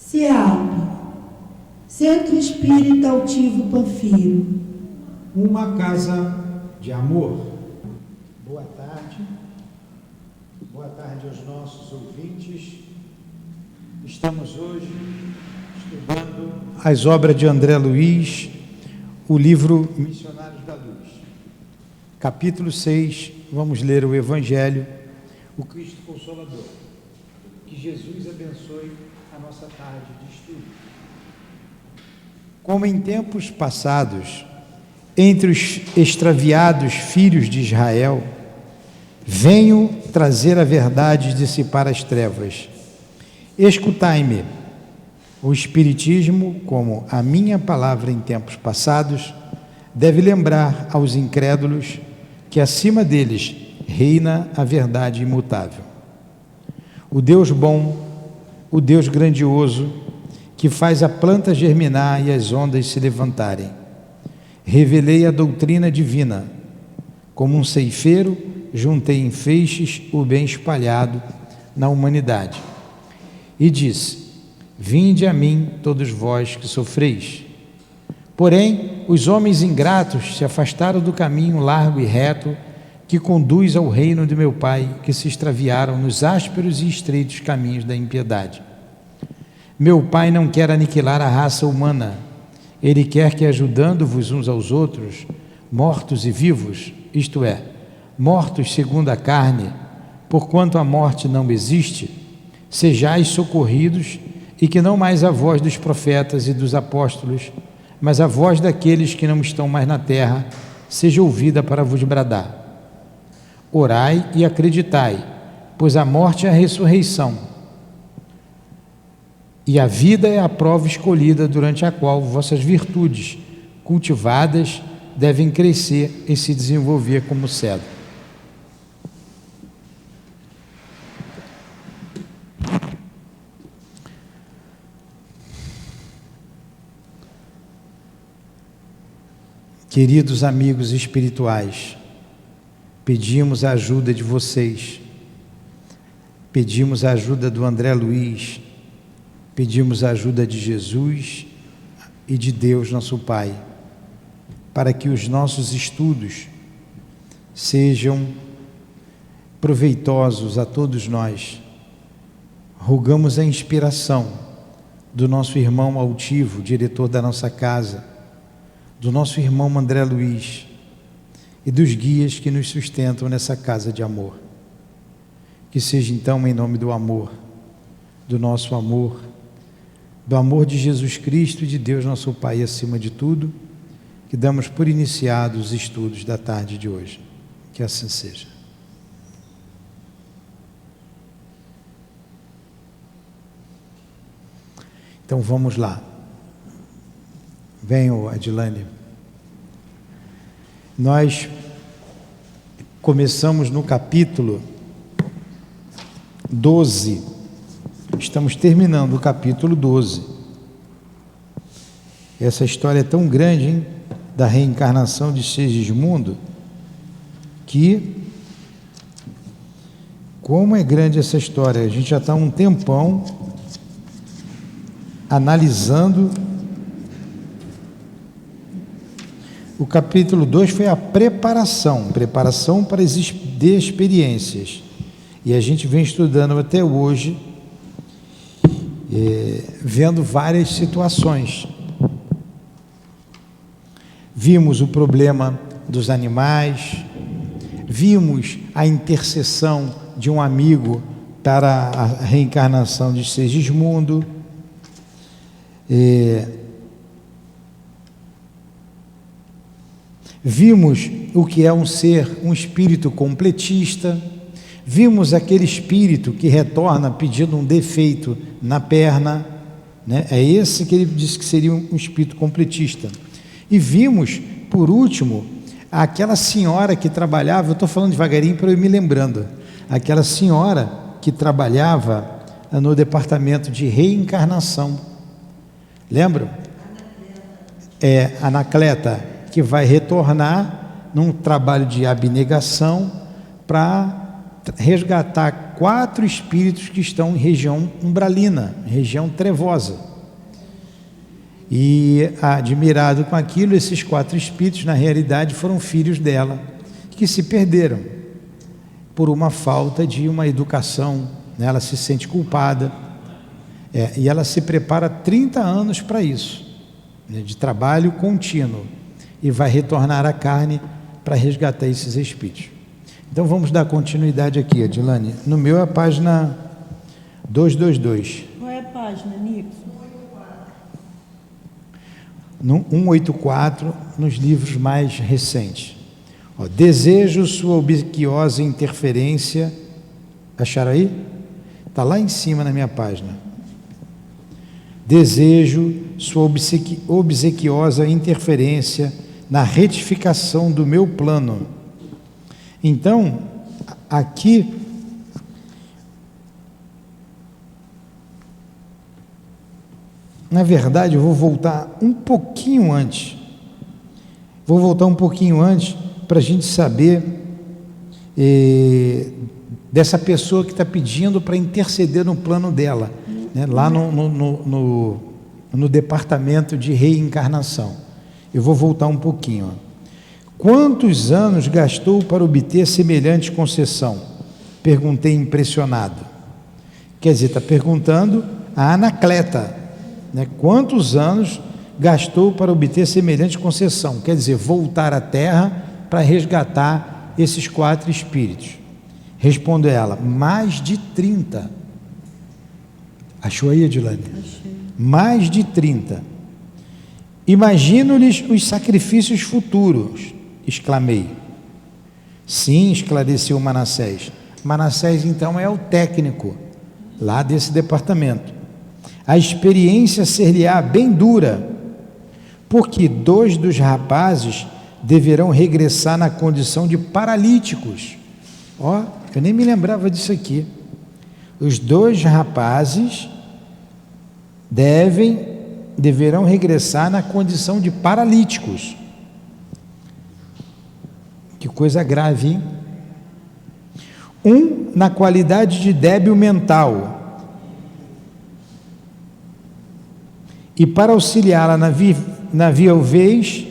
CEAP, Centro Espírita Altivo Panfiro. Uma casa de amor. Boa tarde. Boa tarde aos nossos ouvintes. Estamos hoje estudando as obras de André Luiz, o livro Missionários da Luz. Capítulo 6, vamos ler o Evangelho, o Cristo Consolador. Que Jesus abençoe a nossa tarde de estudo. Como em tempos passados, entre os extraviados filhos de Israel, venho trazer a verdade e dissipar as trevas. Escutai-me. O Espiritismo, como a minha palavra em tempos passados, deve lembrar aos incrédulos que acima deles reina a verdade imutável. O Deus bom, o Deus grandioso, que faz a planta germinar e as ondas se levantarem. Revelei a doutrina divina. Como um ceifeiro, juntei em feixes o bem espalhado na humanidade. E disse: vinde a mim, todos vós que sofreis. Porém, os homens ingratos se afastaram do caminho largo e reto que conduz ao reino de meu Pai, que se extraviaram nos ásperos e estreitos caminhos da impiedade. Meu Pai não quer aniquilar a raça humana. Ele quer que, ajudando-vos uns aos outros, mortos e vivos, isto é, mortos segundo a carne, porquanto a morte não existe, sejais socorridos, e que não mais a voz dos profetas e dos apóstolos, mas a voz daqueles que não estão mais na terra, seja ouvida para vos bradar. Orai e acreditai, pois a morte é a ressurreição, e a vida é a prova escolhida durante a qual vossas virtudes, cultivadas, devem crescer e se desenvolver como cedro. Queridos amigos espirituais, pedimos a ajuda de vocês, pedimos a ajuda do André Luiz, pedimos a ajuda de Jesus e de Deus, nosso Pai, para que os nossos estudos sejam proveitosos a todos nós. Rogamos a inspiração do nosso irmão altivo, diretor da nossa casa, do nosso irmão André Luiz e dos guias que nos sustentam nessa casa de amor. Que seja então em nome do amor, do nosso amor, do amor de Jesus Cristo e de Deus nosso Pai acima de tudo, que damos por iniciados os estudos da tarde de hoje. Que assim seja. Então vamos lá. Venham, Adilane. Nós começamos no capítulo 12. Estamos terminando o capítulo 12. Essa história é tão grande, hein? Da reencarnação de Segismundo, que como é grande essa história. A gente já está há um tempão analisando. O capítulo 2 foi a preparação para as experiências. E a gente vem estudando até hoje, vendo várias situações. Vimos o problema dos animais, vimos a intercessão de um amigo para a reencarnação de Segismundo, vimos o que é um ser, um espírito completista, vimos aquele espírito que retorna pedindo um defeito na perna, né? É esse que ele disse que seria um espírito completista. E vimos, por último, aquela senhora que trabalhava, eu estou falando devagarinho para eu ir me lembrando, aquela senhora que trabalhava no departamento de reencarnação, lembram? Anacleta, que vai retornar num trabalho de abnegação para resgatar 4 espíritos que estão em região umbralina, região trevosa. E, admirado com aquilo, esses 4 espíritos, na realidade, foram filhos dela, que se perderam por uma falta de uma educação, né? Ela se sente culpada, e ela se prepara 30 anos para isso, né? De trabalho contínuo, e vai retornar à carne para resgatar esses espíritos. Então vamos dar continuidade aqui, Adilane. No meu é a página 222. Qual é a página, Nixon? No 184, nos livros mais recentes. Ó, desejo sua obsequiosa interferência. Acharam aí? Está lá em cima na minha página. Desejo sua obsequiosa interferência na retificação do meu plano. Então, aqui, na verdade, eu vou voltar um pouquinho antes. Para a gente saber dessa pessoa que está pedindo para interceder no plano dela, né, lá no departamento de reencarnação. Eu vou voltar um pouquinho. Ó. Quantos anos gastou para obter semelhante concessão? Perguntei impressionado. Quer dizer, está perguntando a Anacleta, né? Quantos anos gastou para obter semelhante concessão? Quer dizer, voltar à Terra para resgatar esses 4 espíritos. Responde ela, mais de 30. Achou aí, Adilane? Achei. Mais de 30. Imagino-lhes os sacrifícios futuros, exclamei. Sim, esclareceu Manassés. Manassés, então, é o técnico lá desse departamento. A experiência ser-lhe-á bem dura, porque 2 dos rapazes deverão regressar na condição de paralíticos. Ó, eu nem me lembrava disso aqui. Os 2 rapazes deverão regressar na condição de paralíticos. Que coisa grave, hein? Um na qualidade de débil mental, e para auxiliá-la na viuvez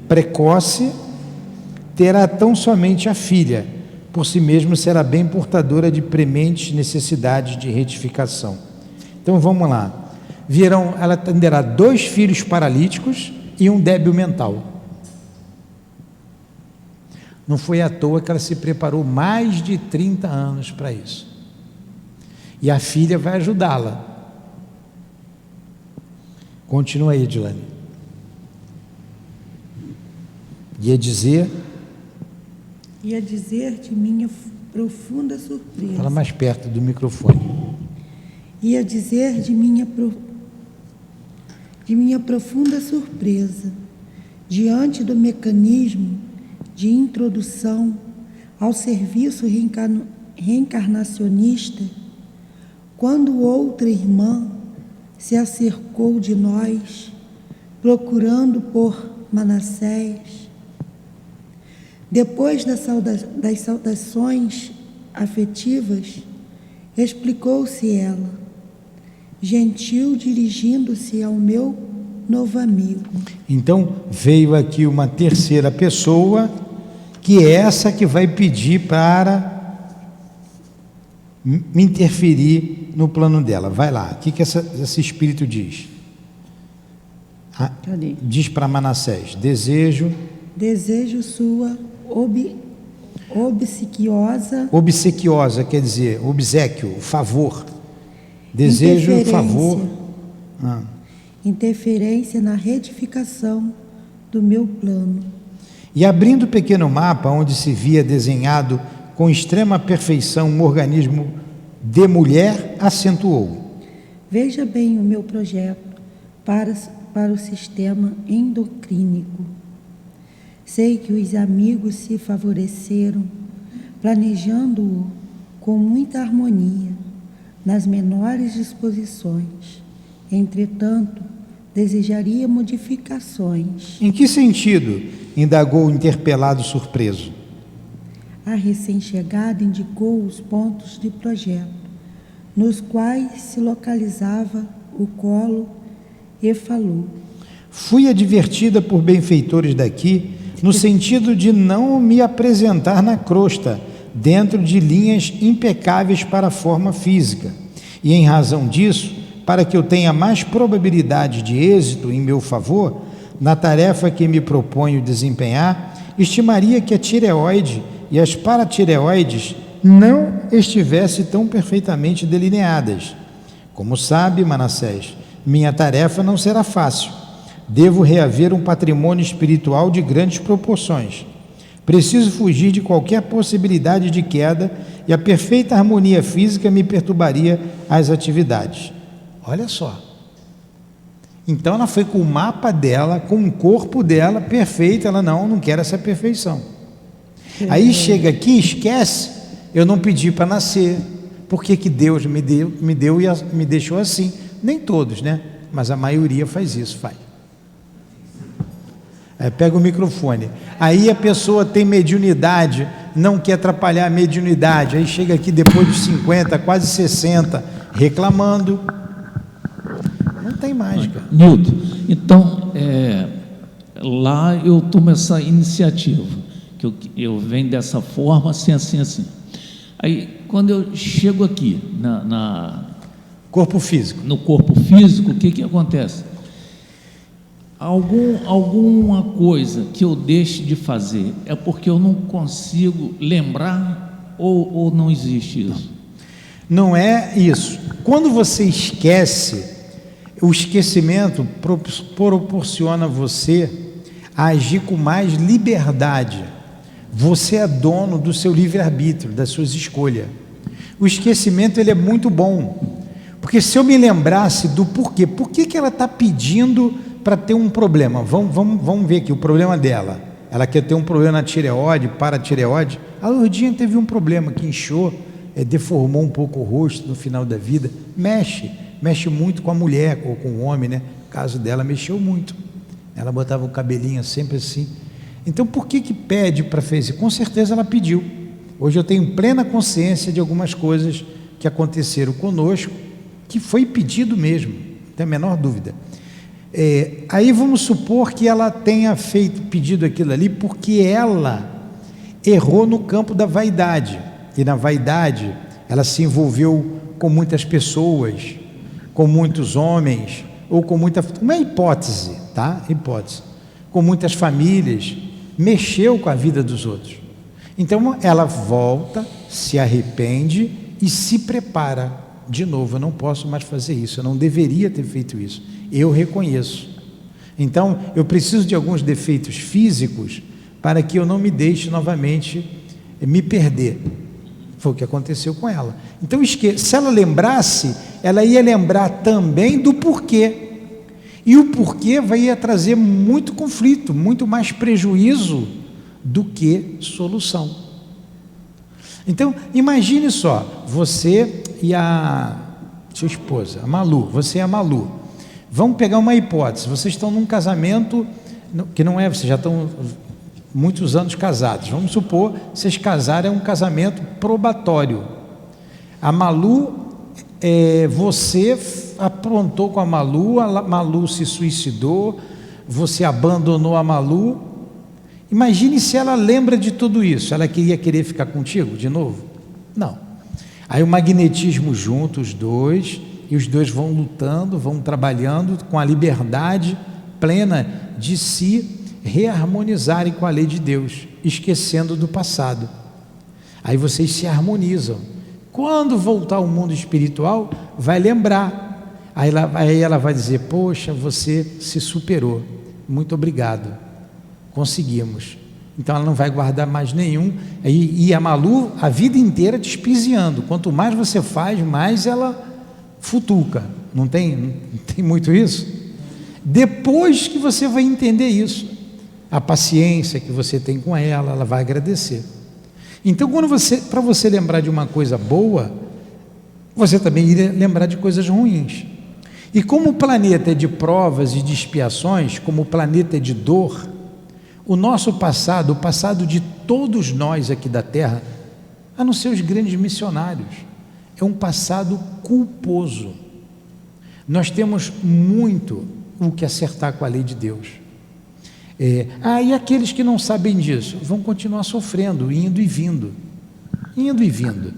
precoce, terá tão somente a filha, por si mesmo será bem portadora de prementes necessidades de retificação. Então vamos lá. Ela atenderá 2 filhos paralíticos e um débil mental. Não foi à toa que ela se preparou mais de 30 anos para isso. E a filha vai ajudá-la. Continua aí, Edilane. Ia dizer de minha profunda surpresa. Fala mais perto do microfone. Ia dizer de minha profunda surpresa, diante do mecanismo de introdução ao serviço reencarnacionista, quando outra irmã se acercou de nós, procurando por Manassés. Depois das saudações afetivas, explicou-se ela, gentil, dirigindo-se ao meu novo amigo. Então veio aqui uma terceira pessoa, que é essa que vai pedir para me interferir no plano dela. Vai lá, o que esse espírito diz? Diz para Manassés: desejo sua obsequiosa, quer dizer, obséquio, favor. Desejo favor. Interferência na retificação do meu plano. E abrindo o pequeno mapa, onde se via desenhado com extrema perfeição um organismo de mulher, acentuou: veja bem o meu projeto para o sistema endocrínico. Sei que os amigos se favoreceram, planejando-o com muita harmonia, nas menores disposições. Entretanto, desejaria modificações. Em que sentido? Indagou o interpelado surpreso. A recém-chegada indicou os pontos de projeto, nos quais se localizava o colo, e falou: fui advertida por benfeitores daqui, no sentido de não me apresentar na crosta, dentro de linhas impecáveis para a forma física. E em razão disso, para que eu tenha mais probabilidade de êxito em meu favor, na tarefa que me proponho desempenhar, estimaria que a tireoide e as paratireoides não estivessem tão perfeitamente delineadas. Como sabe, Manassés, minha tarefa não será fácil. Devo reaver um patrimônio espiritual de grandes proporções. Preciso fugir de qualquer possibilidade de queda, e a perfeita harmonia física me perturbaria as atividades. Olha só. Então ela foi com o mapa dela, com o corpo dela perfeito. Ela não quer essa perfeição. Aí chega aqui, esquece, eu não pedi para nascer. Por que Deus me deu e me deixou assim? Nem todos, né? Mas a maioria faz isso, faz. Pega o microfone. Aí a pessoa tem mediunidade, não quer atrapalhar a mediunidade. Aí chega aqui depois dos 50, quase 60, reclamando. Não tem mágica. Nilton, então, lá eu tomo essa iniciativa, que eu venho dessa forma, assim. Aí, quando eu chego aqui, corpo físico. No corpo físico, o que acontece? Alguma coisa que eu deixe de fazer é porque eu não consigo lembrar, ou não existe isso? Não é isso. Quando você esquece, o esquecimento proporciona você a agir com mais liberdade. Você é dono do seu livre-arbítrio, das suas escolhas. O esquecimento, ele é muito bom, porque se eu me lembrasse do porquê, por que ela está pedindo para ter um problema? Vamos ver aqui o problema dela. Ela quer ter um problema na tireoide, paratireoide. A Lourdinha teve um problema que inchou, deformou um pouco o rosto no final da vida. Mexe muito com a mulher ou com o homem, né? No caso dela, mexeu muito. Ela botava o cabelinho sempre assim. Então, por que pede para fazer? Com certeza ela pediu. Hoje eu tenho plena consciência de algumas coisas que aconteceram conosco, que foi pedido mesmo, não tem a menor dúvida. Aí vamos supor que ela tenha pedido aquilo ali porque ela errou no campo da vaidade, e na vaidade ela se envolveu com muitas pessoas, com muitos homens, ou com uma hipótese, tá? Hipótese, com muitas famílias, mexeu com a vida dos outros. Então ela volta, se arrepende e se prepara de novo. Eu não posso mais fazer isso, eu não deveria ter feito isso, eu reconheço. Então eu preciso de alguns defeitos físicos para que eu não me deixe novamente me perder. Foi o que aconteceu com ela. Então se ela lembrasse, ela ia lembrar também do porquê. E o porquê ia trazer muito conflito, muito mais prejuízo do que solução. Então, imagine só, você e a sua esposa, a Malu, você e a Malu. Vamos pegar uma hipótese, vocês estão num casamento, que não é, vocês já estão muitos anos casados. Vamos supor, vocês casarem, é um casamento probatório. A Malu, você aprontou com a Malu se suicidou, você abandonou a Malu. Imagine se ela lembra de tudo isso, ela ia querer ficar contigo de novo? Não. Aí o magnetismo junto, os dois, e os dois vão lutando, vão trabalhando com a liberdade plena de se reharmonizarem com a lei de Deus, esquecendo do passado. Aí vocês se harmonizam. Quando voltar ao mundo espiritual, vai lembrar. Aí ela vai dizer: poxa, você se superou, muito obrigado, conseguimos. Então ela não vai guardar mais nenhum. E a Malu, a vida inteira te espiziando. Quanto mais você faz, mais ela futuca. Não tem muito isso? Depois que você vai entender isso, a paciência que você tem com ela, ela vai agradecer. Então, para você lembrar de uma coisa boa, você também iria lembrar de coisas ruins. E como o planeta é de provas e de expiações, como o planeta é de dor, O nosso passado, o passado de todos nós aqui da terra, a não ser os grandes missionários, é um passado culposo. Nós temos muito o que acertar com a lei de Deus. E aqueles que não sabem disso vão continuar sofrendo, indo e vindo. Indo e vindo.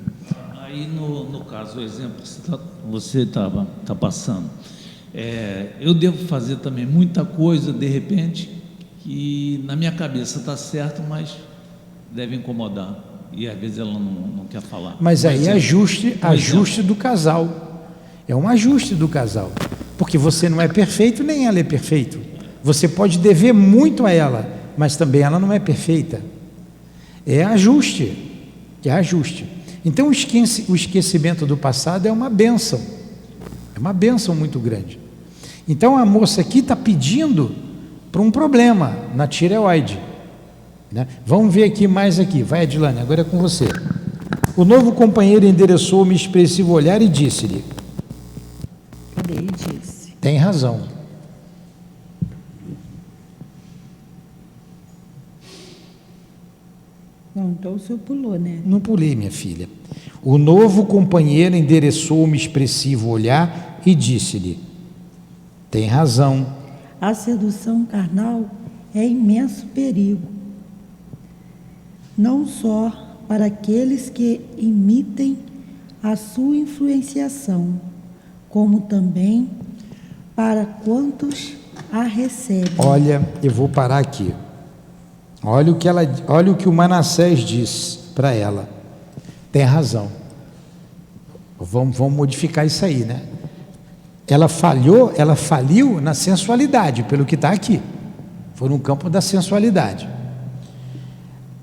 Aí, no caso, o exemplo que você está passando, eu devo fazer também muita coisa, de repente, que na minha cabeça está certo, mas deve incomodar. E às vezes ela não quer falar. Mas aí é ajuste do casal. É um ajuste do casal. Porque você não é perfeito, nem ela é perfeito. Você pode dever muito a ela, mas também ela não é perfeita. É ajuste. É ajuste. Então o esquecimento do passado é uma bênção. É uma bênção muito grande. Então a moça aqui está pedindo para um problema na tireoide, né? Vamos ver aqui mais aqui. Vai, Adilane, agora é com você. O novo companheiro endereçou-me expressivo olhar e disse-lhe: Cadê? Disse. tem razão. Não, então o senhor pulou, né? Não pulei, minha filha. O novo companheiro endereçou-me expressivo olhar e disse-lhe: tem razão. A sedução carnal é imenso perigo, não só para aqueles que imitem a sua influenciação, como também para quantos a recebem. Olha, eu vou parar aqui. Olha o que o Manassés diz para ela. Tem razão. Vamos modificar isso aí, né? Ela faliu na sensualidade, pelo que está aqui. Foi no campo da sensualidade.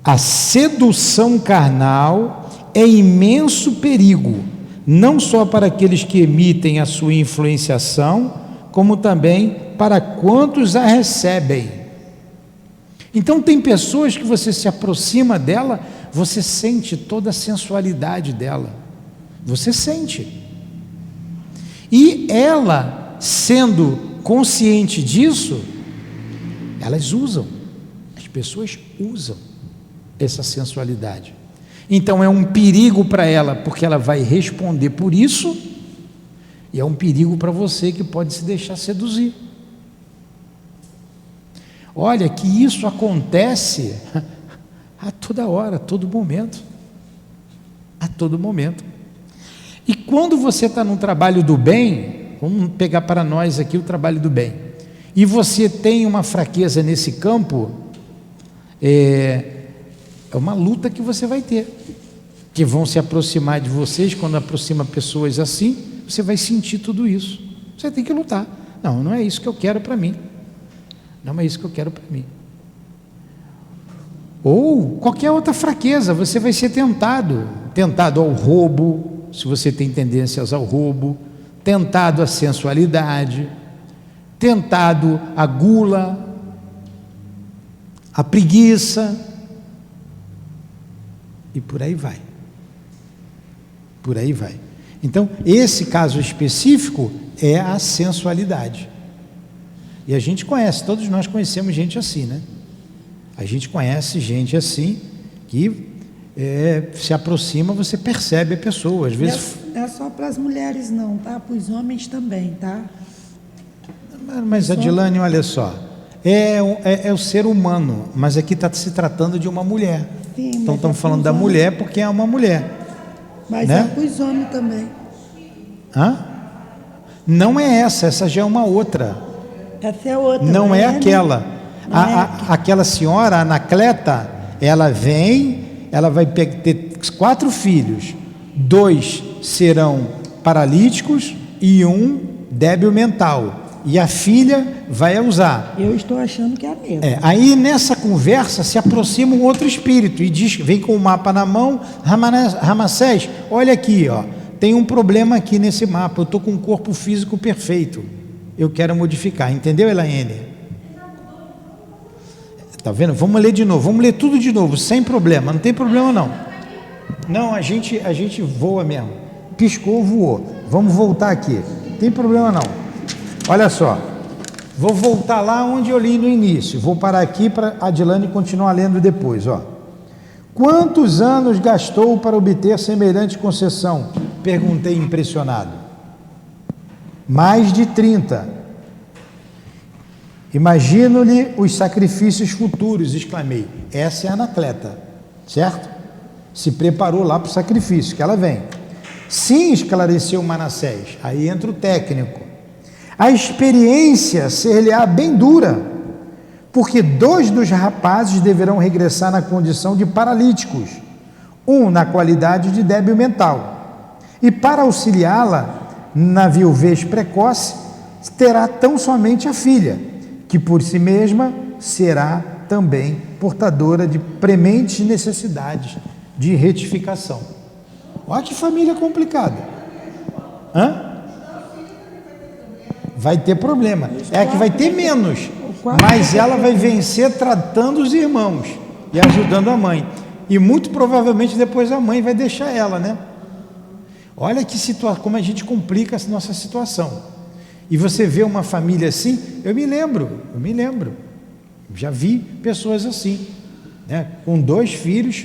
A sedução carnal é imenso perigo, não só para aqueles que emitem a sua influenciação, como também para quantos a recebem. Então tem pessoas que você se aproxima dela, você sente toda a sensualidade dela. Você sente. E ela, sendo consciente disso, elas usam. As pessoas usam essa sensualidade. Então é um perigo para ela, porque ela vai responder por isso, e é um perigo para você que pode se deixar seduzir. Olha que isso acontece a toda hora, a todo momento. A todo momento. E quando você está no trabalho do bem, vamos pegar para nós aqui o trabalho do bem, e você tem uma fraqueza nesse campo, é uma luta que você vai ter, que vão se aproximar de vocês. Quando aproxima pessoas assim, você vai sentir tudo isso. Você tem que lutar. Não é isso que eu quero para mim. Não é isso que eu quero para mim. Ou qualquer outra fraqueza, você vai ser tentado ao roubo, se você tem tendências ao roubo, tentado à sensualidade, tentado à gula, à preguiça, e por aí vai. Por aí vai. Então, esse caso específico é a sensualidade. E a gente conhece, todos nós conhecemos gente assim, né? A gente conhece gente assim, que se aproxima, você percebe a pessoa, às vezes... Não é só para as mulheres não, tá? Para os homens também, tá? Mas Adilane, olha só, é o ser humano, mas aqui está se tratando de uma mulher. Sim, então estamos falando da mulher porque é uma mulher. Mas né? é para os homens também. Hã? Não é essa já é uma outra. Essa é outra. Não é aquela. Aquela senhora, a Anacleta, ela vem, ela vai ter 4 filhos, 2 serão paralíticos e 1 débil mental. E a filha vai usar. Eu estou achando que é a mesma. Aí nessa conversa se aproxima um outro espírito e diz, vem com o mapa na mão: Ramassés, olha aqui, ó, tem um problema aqui nesse mapa, eu estou com um corpo físico perfeito, eu quero modificar, entendeu, Elaine? Tá vendo? Vamos ler de novo, vamos ler tudo de novo, sem problema, não tem problema não. Não, a gente voa mesmo, piscou, voou. Vamos voltar aqui, não tem problema não. Olha só, Vou voltar lá onde eu li no início. Vou parar aqui para a Adilane continuar lendo depois. Ó. Quantos anos gastou para obter semelhante concessão? Perguntei impressionado. Mais de 30. Imagino-lhe os sacrifícios futuros, exclamei. Essa é a Anacleta, certo? Se preparou lá para o sacrifício, que ela vem. Sim, esclareceu Manassés. Aí entra o técnico. A experiência ser-lhe-á bem dura, porque 2 dos rapazes deverão regressar na condição de paralíticos, um na qualidade de débil mental, e para auxiliá-la na viuvez precoce, terá tão somente a filha, que por si mesma será também portadora de prementes necessidades de retificação. Olha que família complicada. Hã? Vai ter problema. É que vai ter menos, mas ela vai vencer tratando os irmãos e ajudando a mãe. E muito provavelmente depois a mãe vai deixar ela, né? Olha que situação, como a gente complica a nossa situação. E você vê uma família assim, eu me lembro. Já vi pessoas assim, né? Com 2 filhos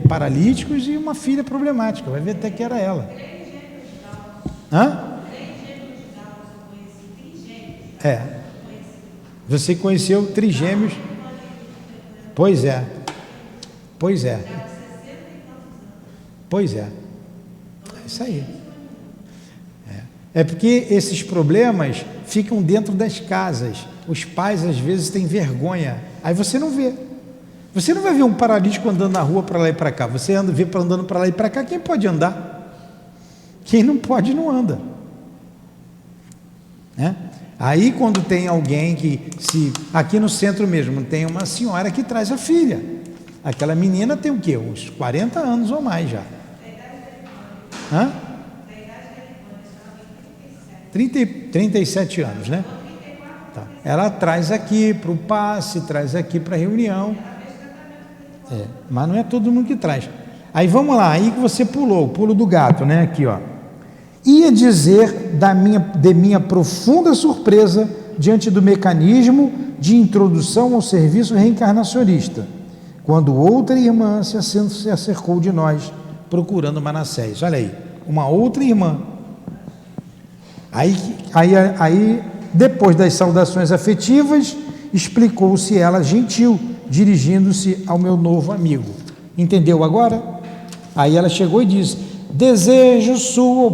paralíticos e uma filha problemática. Vai ver até que era ela. Hã? Você conheceu trigêmeos? Pois é. É isso aí. É porque esses problemas ficam dentro das casas. Os pais às vezes têm vergonha. Aí você não vê. Você não vai ver um paralítico andando na rua para lá e para cá. Você vê andando para lá e para cá. Quem pode andar? Quem não pode não anda. Né? Aí quando tem alguém aqui no centro mesmo, tem uma senhora que traz a filha. Aquela menina tem o quê? Uns 40 anos ou mais já. Hã? 37 anos, né? Tá. Ela traz aqui para o passe, traz aqui para a reunião. Mas não é todo mundo que traz. Aí vamos lá, aí que você pulou, o pulo do gato, né? Aqui, ó. Ia dizer de minha profunda surpresa diante do mecanismo de introdução ao serviço reencarnacionista, quando outra irmã se acercou de nós, procurando Manassés. Olha aí, uma outra irmã. Aí, depois das saudações afetivas, explicou-se ela gentil, dirigindo-se ao meu novo amigo. Entendeu agora? Aí ela chegou e disse: desejo sua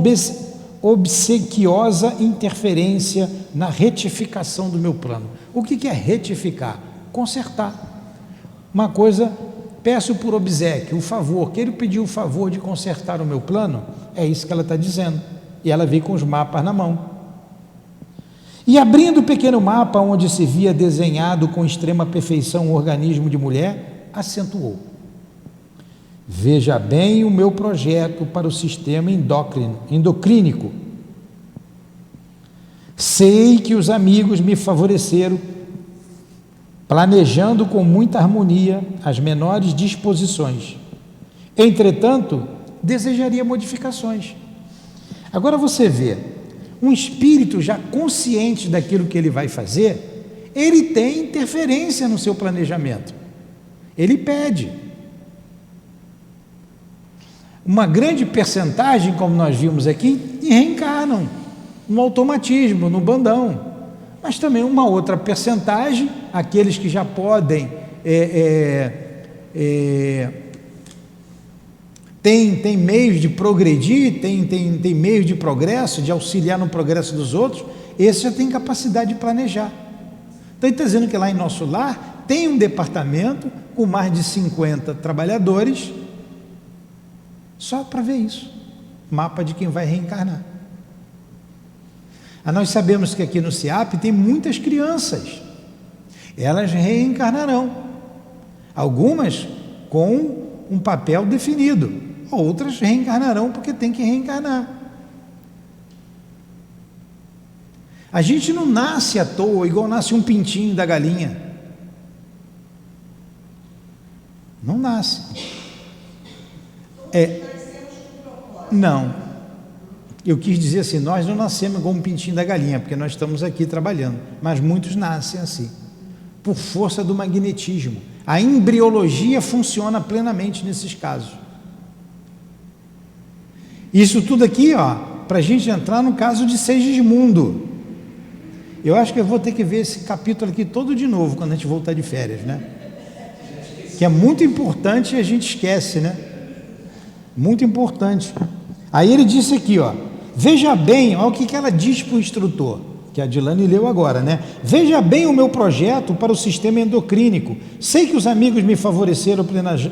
obsequiosa interferência na retificação do meu plano. O que é retificar? Consertar. Uma coisa, peço por obséquio, o favor, que ele pediu o favor de consertar o meu plano, é isso que ela está dizendo. E ela veio com os mapas na mão. E abrindo o pequeno mapa onde se via desenhado com extrema perfeição um organismo de mulher, acentuou: veja bem o meu projeto para o sistema endocrínico. Sei que os amigos me favoreceram, planejando com muita harmonia as menores disposições. Entretanto, desejaria modificações. Agora você vê, um espírito já consciente daquilo que ele vai fazer, ele tem interferência no seu planejamento. Ele pede. Uma grande percentagem, como nós vimos aqui, reencarnam no automatismo, no bandão. Mas também uma outra percentagem, aqueles que já podem tem meios de progredir, tem meios de progresso, de auxiliar no progresso dos outros, esse já tem capacidade de planejar. Então ele está dizendo que lá em nosso lar tem um departamento com mais de 50 trabalhadores, só para ver isso, mapa de quem vai reencarnar. Nós sabemos que aqui no SEAP tem muitas crianças, elas reencarnarão, algumas com um papel definido, outras reencarnarão porque tem que reencarnar. A gente não nasce à toa, igual nasce um pintinho da galinha. Não nasce. Não. Eu quis dizer assim, nós não nascemos igual um pintinho da galinha, porque nós estamos aqui trabalhando, mas muitos nascem assim, por força do magnetismo. A embriologia funciona plenamente nesses casos. Isso tudo aqui, ó, para a gente entrar no caso de Segismundo. Eu acho que eu vou ter que ver esse capítulo aqui todo de novo, quando a gente voltar de férias, né? Que é muito importante e a gente esquece, né? Muito importante. Aí ele disse aqui, ó, veja bem, olha o que ela diz para o instrutor, que a Dilane leu agora, né? Veja bem o meu projeto para o sistema endocrínico. Sei que os amigos me favoreceram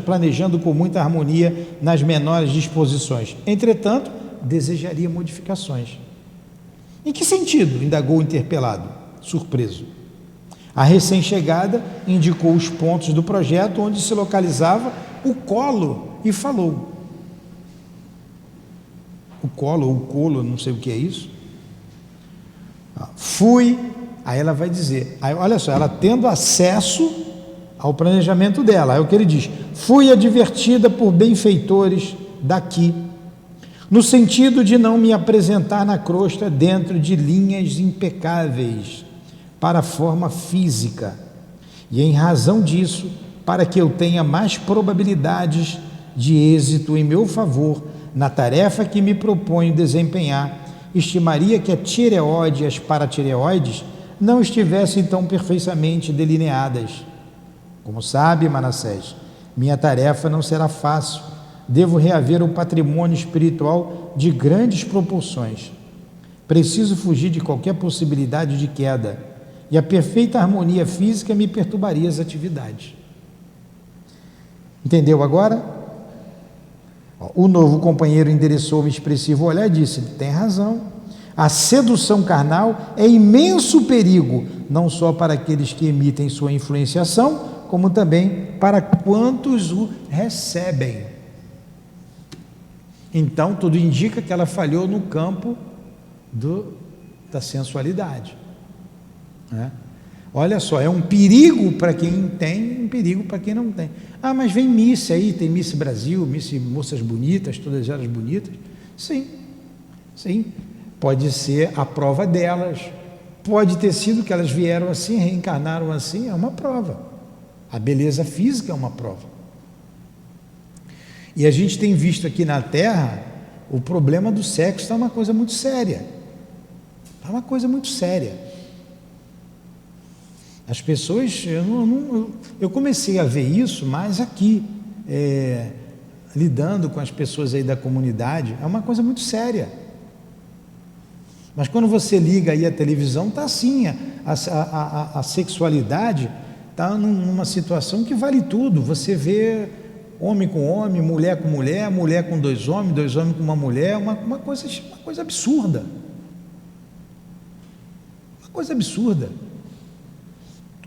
planejando com muita harmonia nas menores disposições. Entretanto, desejaria modificações. Em que sentido? Indagou o interpelado, surpreso. A recém-chegada indicou os pontos do projeto onde se localizava o colo e falou. O colo ou o colo, não sei o que é isso. Fui, aí ela vai dizer, aí, olha só, ela tendo acesso ao planejamento dela, é o que ele diz, fui advertida por benfeitores daqui, no sentido de não me apresentar na crosta dentro de linhas impecáveis para a forma física, e em razão disso, para que eu tenha mais probabilidades de êxito em meu favor na tarefa que me proponho desempenhar, estimaria que a tireoide e as paratireoides não estivessem tão perfeitamente delineadas. Como sabe, Manassés, minha tarefa não será fácil, devo reaver um patrimônio espiritual de grandes proporções. Preciso fugir de qualquer possibilidade de queda, e a perfeita harmonia física me perturbaria as atividades. Entendeu agora? O novo companheiro endereçou um expressivo olhar e disse, tem razão, a sedução carnal é imenso perigo, não só para aqueles que emitem sua influenciação, como também para quantos o recebem. Então, tudo indica que ela falhou no campo da sensualidade, né? Olha só, é um perigo para quem tem, um perigo para quem não tem. Ah, mas vem Miss aí, tem Miss Brasil, Miss Moças Bonitas, todas elas bonitas. Sim, sim, pode ser a prova delas, pode ter sido que elas vieram assim, reencarnaram assim, é uma prova. A beleza física é uma prova. E a gente tem visto aqui na Terra, o problema do sexo está uma coisa muito séria. Está uma coisa muito séria. As pessoas, eu comecei a ver isso mais aqui, lidando com as pessoas aí da comunidade, é uma coisa muito séria. Mas quando você liga aí a televisão, está assim, a sexualidade está numa situação que vale tudo. Você vê homem com homem, mulher com mulher, mulher com dois homens com uma mulher, uma coisa absurda. Uma coisa absurda.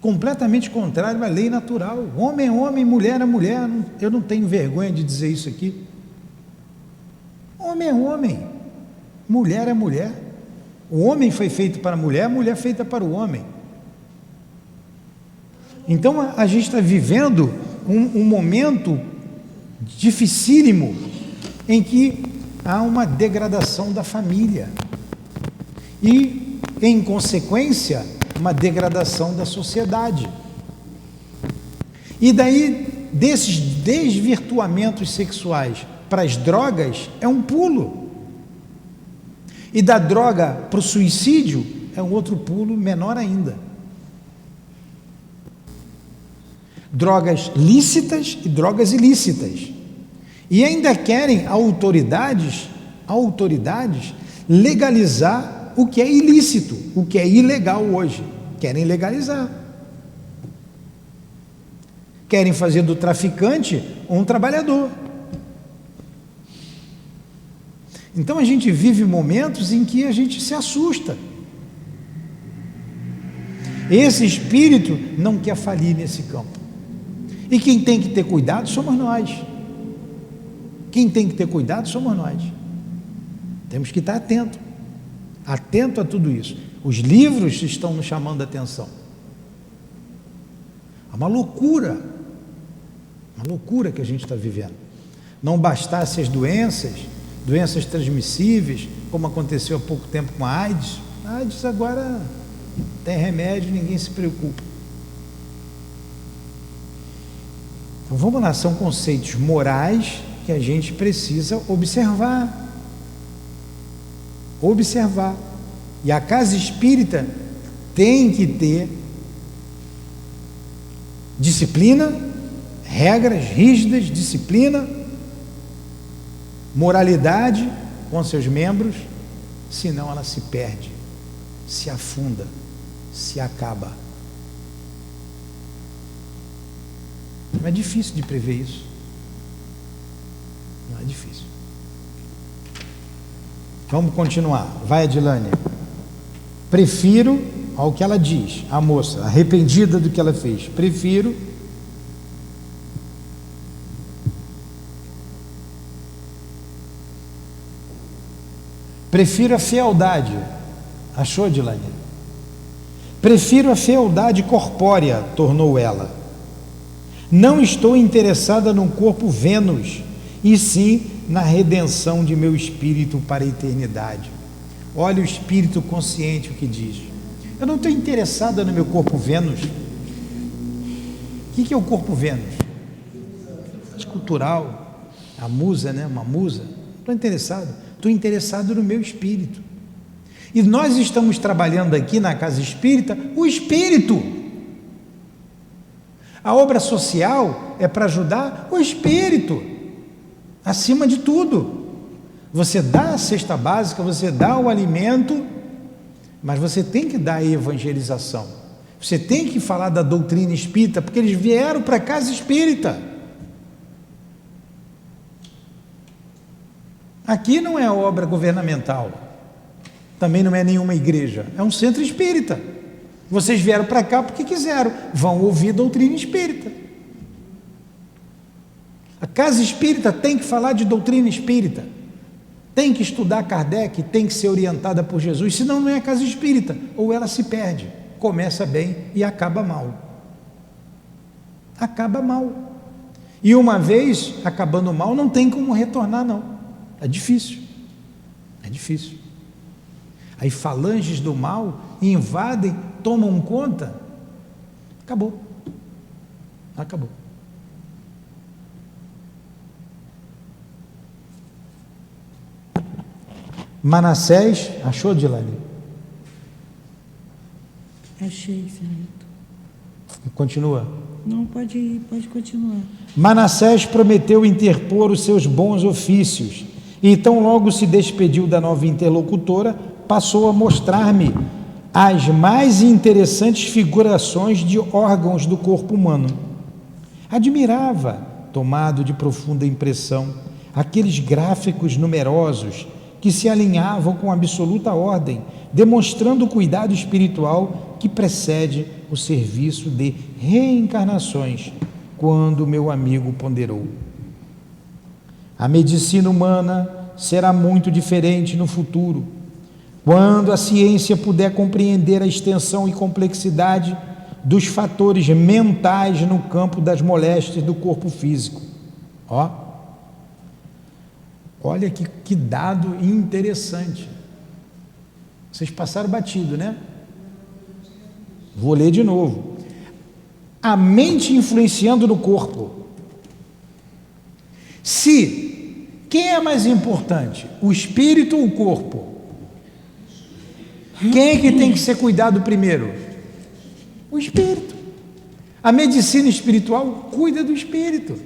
Completamente contrário à lei natural. Homem é homem, mulher é mulher. Eu não tenho vergonha de dizer isso aqui. Homem é homem, mulher é mulher. O homem foi feito para a mulher feita para o homem. Então a gente está vivendo um momento dificílimo em que há uma degradação da família e, em consequência, uma degradação da sociedade. E daí, desses desvirtuamentos sexuais para as drogas, é um pulo. E da droga para o suicídio, é um outro pulo menor ainda. Drogas lícitas e drogas ilícitas. E ainda querem autoridades legalizar o que é ilícito, o que é ilegal hoje. Querem legalizar. Querem fazer do traficante um trabalhador. Então a gente vive momentos em que a gente se assusta. Esse espírito não quer falir nesse campo. E quem tem que ter cuidado somos nós. Quem tem que ter cuidado somos nós. Temos que estar atento a tudo isso. Os livros estão nos chamando a atenção. É uma loucura que a gente está vivendo. Não bastasse as doenças, doenças transmissíveis, como aconteceu há pouco tempo com a AIDS. A AIDS agora tem remédio, ninguém se preocupa. Então vamos lá, são conceitos morais que a gente precisa observar. Observar. E a casa espírita tem que ter disciplina, regras rígidas, disciplina, moralidade com seus membros, senão ela se perde, se afunda, se acaba. Não é difícil de prever isso. Não é difícil. Vamos continuar. Vai, Adilane. Prefiro, ao que ela diz, a moça, arrependida do que ela fez, prefiro a fealdade. Achou, Adilane? Prefiro a fealdade corpórea, tornou ela. Não estou interessada num corpo Vênus, e sim na redenção de meu espírito para a eternidade. Olha o espírito consciente o que diz. Eu não estou interessada no meu corpo Vênus. O que é o corpo Vênus? Escultural, a musa, né? Uma musa. Estou interessado no meu espírito. E nós estamos trabalhando aqui na casa espírita o espírito. A obra social é para ajudar o espírito, acima de tudo. Você dá a cesta básica, você dá o alimento, mas você tem que dar a evangelização. Você tem que falar da doutrina espírita, porque eles vieram para a casa espírita. Aqui não é obra governamental, também não é nenhuma igreja, é um centro espírita. Vocês vieram para cá porque quiseram, vão ouvir doutrina espírita. A casa espírita tem que falar de doutrina espírita, tem que estudar Kardec, tem que ser orientada por Jesus, senão não é a casa espírita, ou ela se perde, começa bem e acaba mal. Acaba mal. E uma vez acabando mal, não tem como retornar, não. É difícil. É difícil. Aí falanges do mal invadem, tomam conta, acabou. Acabou. Manassés, achou, Dilane? Achei, Fernando. Continua. Não, pode continuar. Manassés prometeu interpor os seus bons ofícios, e tão logo se despediu da nova interlocutora, passou a mostrar-me as mais interessantes figurações de órgãos do corpo humano. Admirava, tomado de profunda impressão, aqueles gráficos numerosos que se alinhavam com absoluta ordem, demonstrando o cuidado espiritual que precede o serviço de reencarnações, quando meu amigo ponderou: a medicina humana será muito diferente no futuro, quando a ciência puder compreender a extensão e complexidade dos fatores mentais no campo das moléstias do corpo físico. Olha que dado interessante. Vocês passaram batido, né? Vou ler de novo. A mente influenciando no corpo. Quem é mais importante, o espírito ou o corpo? Quem é que tem que ser cuidado primeiro? O espírito. A medicina espiritual cuida do espírito,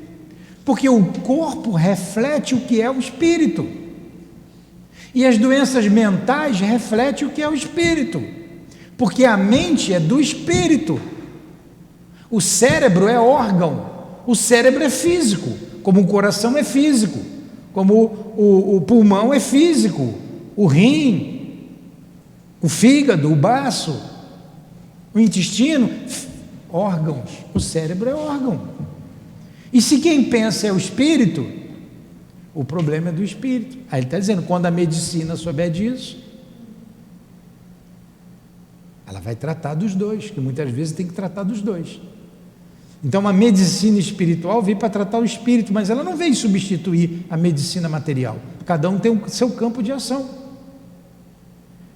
porque o corpo reflete o que é o espírito, e as doenças mentais refletem o que é o espírito, porque a mente é do espírito. O cérebro é órgão, o cérebro é físico, como o coração é físico, como o pulmão é físico, o rim, o fígado, o baço, o intestino, órgãos. O cérebro é órgão. E se quem pensa é o espírito, o problema é do espírito. Aí ele está dizendo, quando a medicina souber disso, ela vai tratar dos dois, que muitas vezes tem que tratar dos dois. Então, a medicina espiritual veio para tratar o espírito, mas ela não veio substituir a medicina material. Cada um tem o seu campo de ação.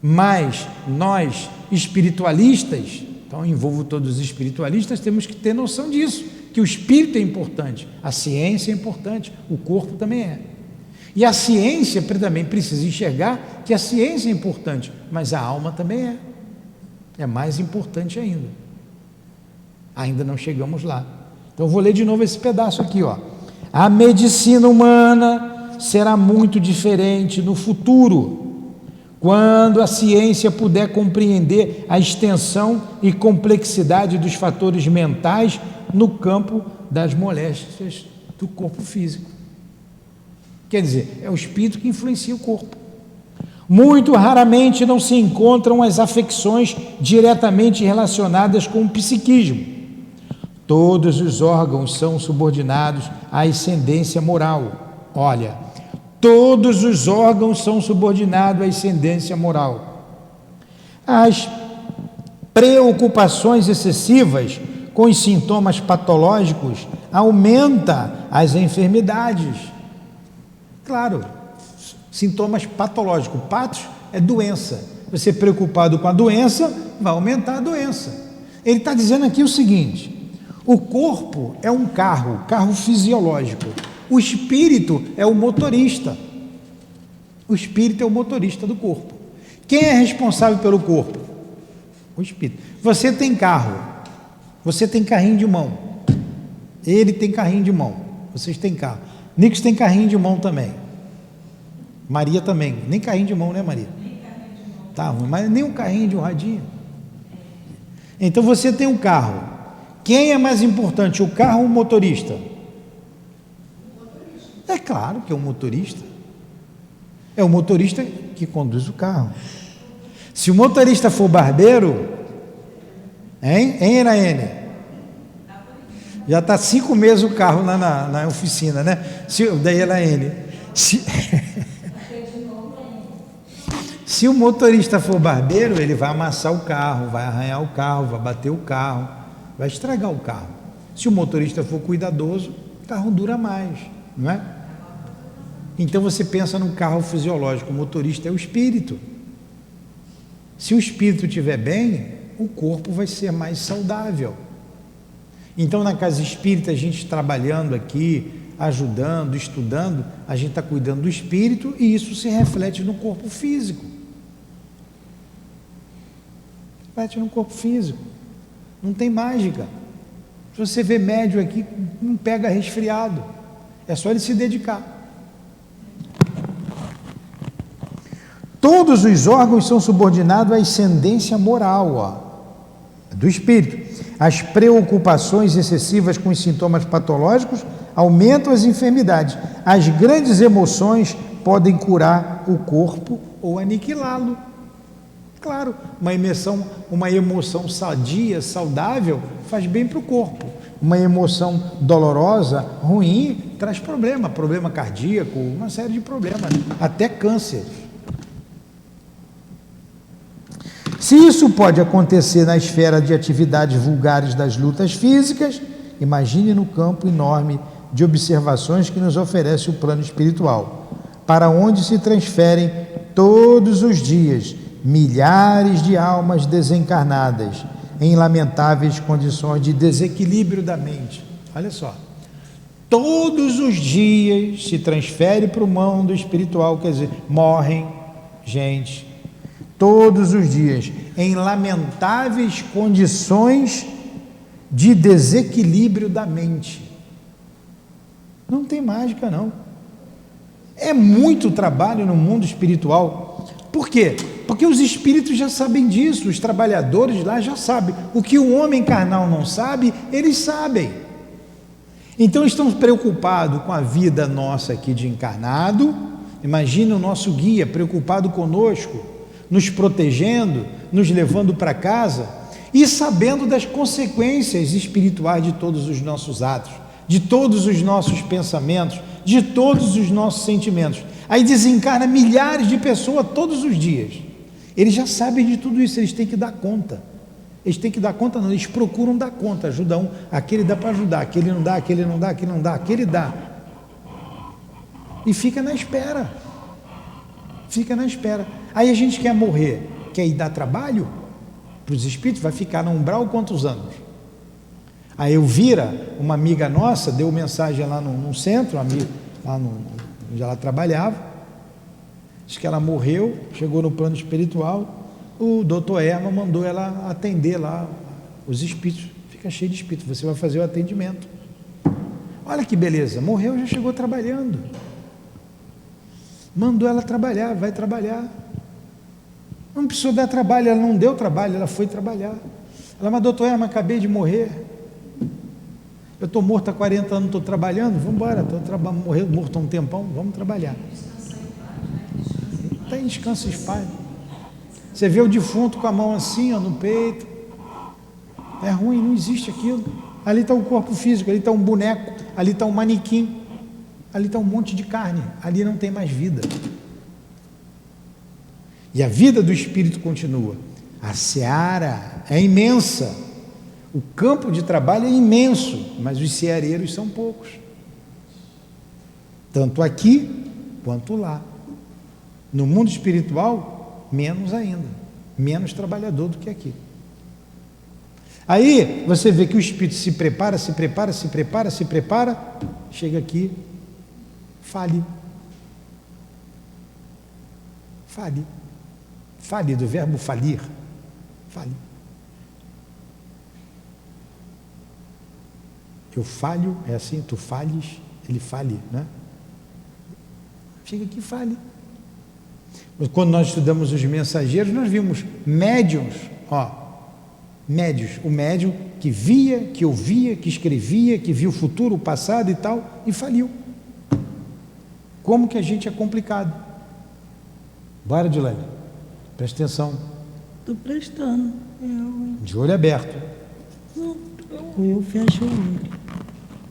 Mas nós, espiritualistas, então envolvo todos os espiritualistas, temos que ter noção disso, que o espírito é importante, a ciência é importante, o corpo também é. E a ciência também precisa enxergar que a ciência é importante, mas a alma também é. É mais importante ainda. Ainda não chegamos lá. Então eu vou ler de novo esse pedaço aqui, ó. A medicina humana será muito diferente no futuro, quando a ciência puder compreender a extensão e complexidade dos fatores mentais no campo das moléstias do corpo físico. Quer dizer, é o espírito que influencia o corpo. Muito raramente não se encontram as afecções diretamente relacionadas com o psiquismo. Todos os órgãos são subordinados à ascendência moral. Olha, todos os órgãos são subordinados à ascendência moral. As preocupações excessivas com os sintomas patológicos aumentam as enfermidades. Claro, sintomas patológicos. Patos é doença. Você preocupado com a doença, vai aumentar a doença. Ele está dizendo aqui o seguinte: o corpo é um carro fisiológico. O espírito é o motorista. O espírito é o motorista do corpo. Quem é responsável pelo corpo? O espírito. Você tem carro. Você tem carrinho de mão. Ele tem carrinho de mão. Vocês têm carro. Nicos tem carrinho de mão também. Maria também. Nem carrinho de mão, né, Maria? Nem carrinho de mão. Tá ruim, mas nem um carrinho de um radinho. Então você tem um carro. Quem é mais importante, o carro ou o motorista? É claro que é o motorista. É o motorista que conduz o carro. Se o motorista for barbeiro, hein, Iraene? Já está 5 meses o carro lá na oficina, né? Da Iraene. Se o motorista for barbeiro, ele vai amassar o carro, vai arranhar o carro, vai bater o carro, vai estragar o carro. Se o motorista for cuidadoso, o carro dura mais, não é? Então você pensa num carro fisiológico, o motorista é o espírito. Se o espírito estiver bem, o corpo vai ser mais saudável. Então na casa espírita, a gente trabalhando aqui, ajudando, estudando, a gente está cuidando do espírito e isso se reflete no corpo físico. Reflete no corpo físico. Não tem mágica. Se você vê médium aqui, não pega resfriado. É só ele se dedicar. Todos os órgãos são subordinados à ascendência moral, do espírito. As preocupações excessivas com os sintomas patológicos aumentam as enfermidades. As grandes emoções podem curar o corpo ou aniquilá-lo. Claro, uma emoção sadia, saudável, faz bem para o corpo. Uma emoção dolorosa, ruim, traz problema cardíaco, uma série de problemas, até câncer. Se isso pode acontecer na esfera de atividades vulgares das lutas físicas, imagine no campo enorme de observações que nos oferece o plano espiritual, para onde se transferem todos os dias milhares de almas desencarnadas em lamentáveis condições de desequilíbrio da mente. Olha só, todos os dias se transfere para o mundo espiritual, quer dizer, morrem gente, todos os dias, em lamentáveis condições de desequilíbrio da mente. Não tem mágica, não. É muito trabalho no mundo espiritual. Por quê? Porque os espíritos já sabem disso, os trabalhadores lá já sabem. O que o homem carnal não sabe, eles sabem. Então estão preocupados com a vida nossa aqui de encarnado. Imagina o nosso guia preocupado conosco, nos protegendo, nos levando para casa e sabendo das consequências espirituais de todos os nossos atos, de todos os nossos pensamentos, de todos os nossos sentimentos. Aí desencarna milhares de pessoas todos os dias. Eles já sabem de tudo isso, eles têm que dar conta. Eles têm que dar conta, não, eles procuram dar conta, ajudam um, aquele dá para ajudar, aquele não dá, aquele não dá, aquele não dá, aquele dá. E fica na espera. Fica na espera. Aí a gente quer morrer, quer ir dar trabalho para os espíritos, vai ficar no umbral quantos anos? A Elvira, uma amiga nossa, deu mensagem lá num centro, lá onde ela trabalhava, diz que ela morreu, chegou no plano espiritual, o doutor Erma mandou ela atender lá os espíritos, fica cheio de espíritos, você vai fazer o atendimento. Olha que beleza, morreu, já chegou trabalhando. Mandou ela trabalhar, vai trabalhar. Não precisou dar trabalho, ela não deu trabalho, ela foi trabalhar. Ela, mas doutor Erma, acabei de morrer. Eu estou morto há 40 anos, estou trabalhando, vamos embora, estou morto há um tempão, vamos trabalhar. Tem descanso em paz. Você vê o defunto com a mão assim, ó, no peito. É ruim, não existe aquilo. Ali está o corpo físico, ali está um boneco, ali está um manequim, ali está um monte de carne, ali não tem mais vida. E a vida do espírito continua. A seara é imensa, o campo de trabalho é imenso, mas os ceareiros são poucos, tanto aqui quanto lá. No mundo espiritual, menos ainda, menos trabalhador do que aqui. Aí você vê que o espírito se prepara, chega aqui, fale, do verbo falir, fale. Eu falho, é assim, tu falhes, ele fale, né? Chega aqui e fale. Quando nós estudamos os mensageiros, nós vimos médiuns, médios, o médium que via, que ouvia, que escrevia, que viu o futuro, o passado e tal, e faliu. Como que a gente é complicado? Bora, Dilane, presta atenção. Estou prestando. De olho aberto. Eu fecho o olho.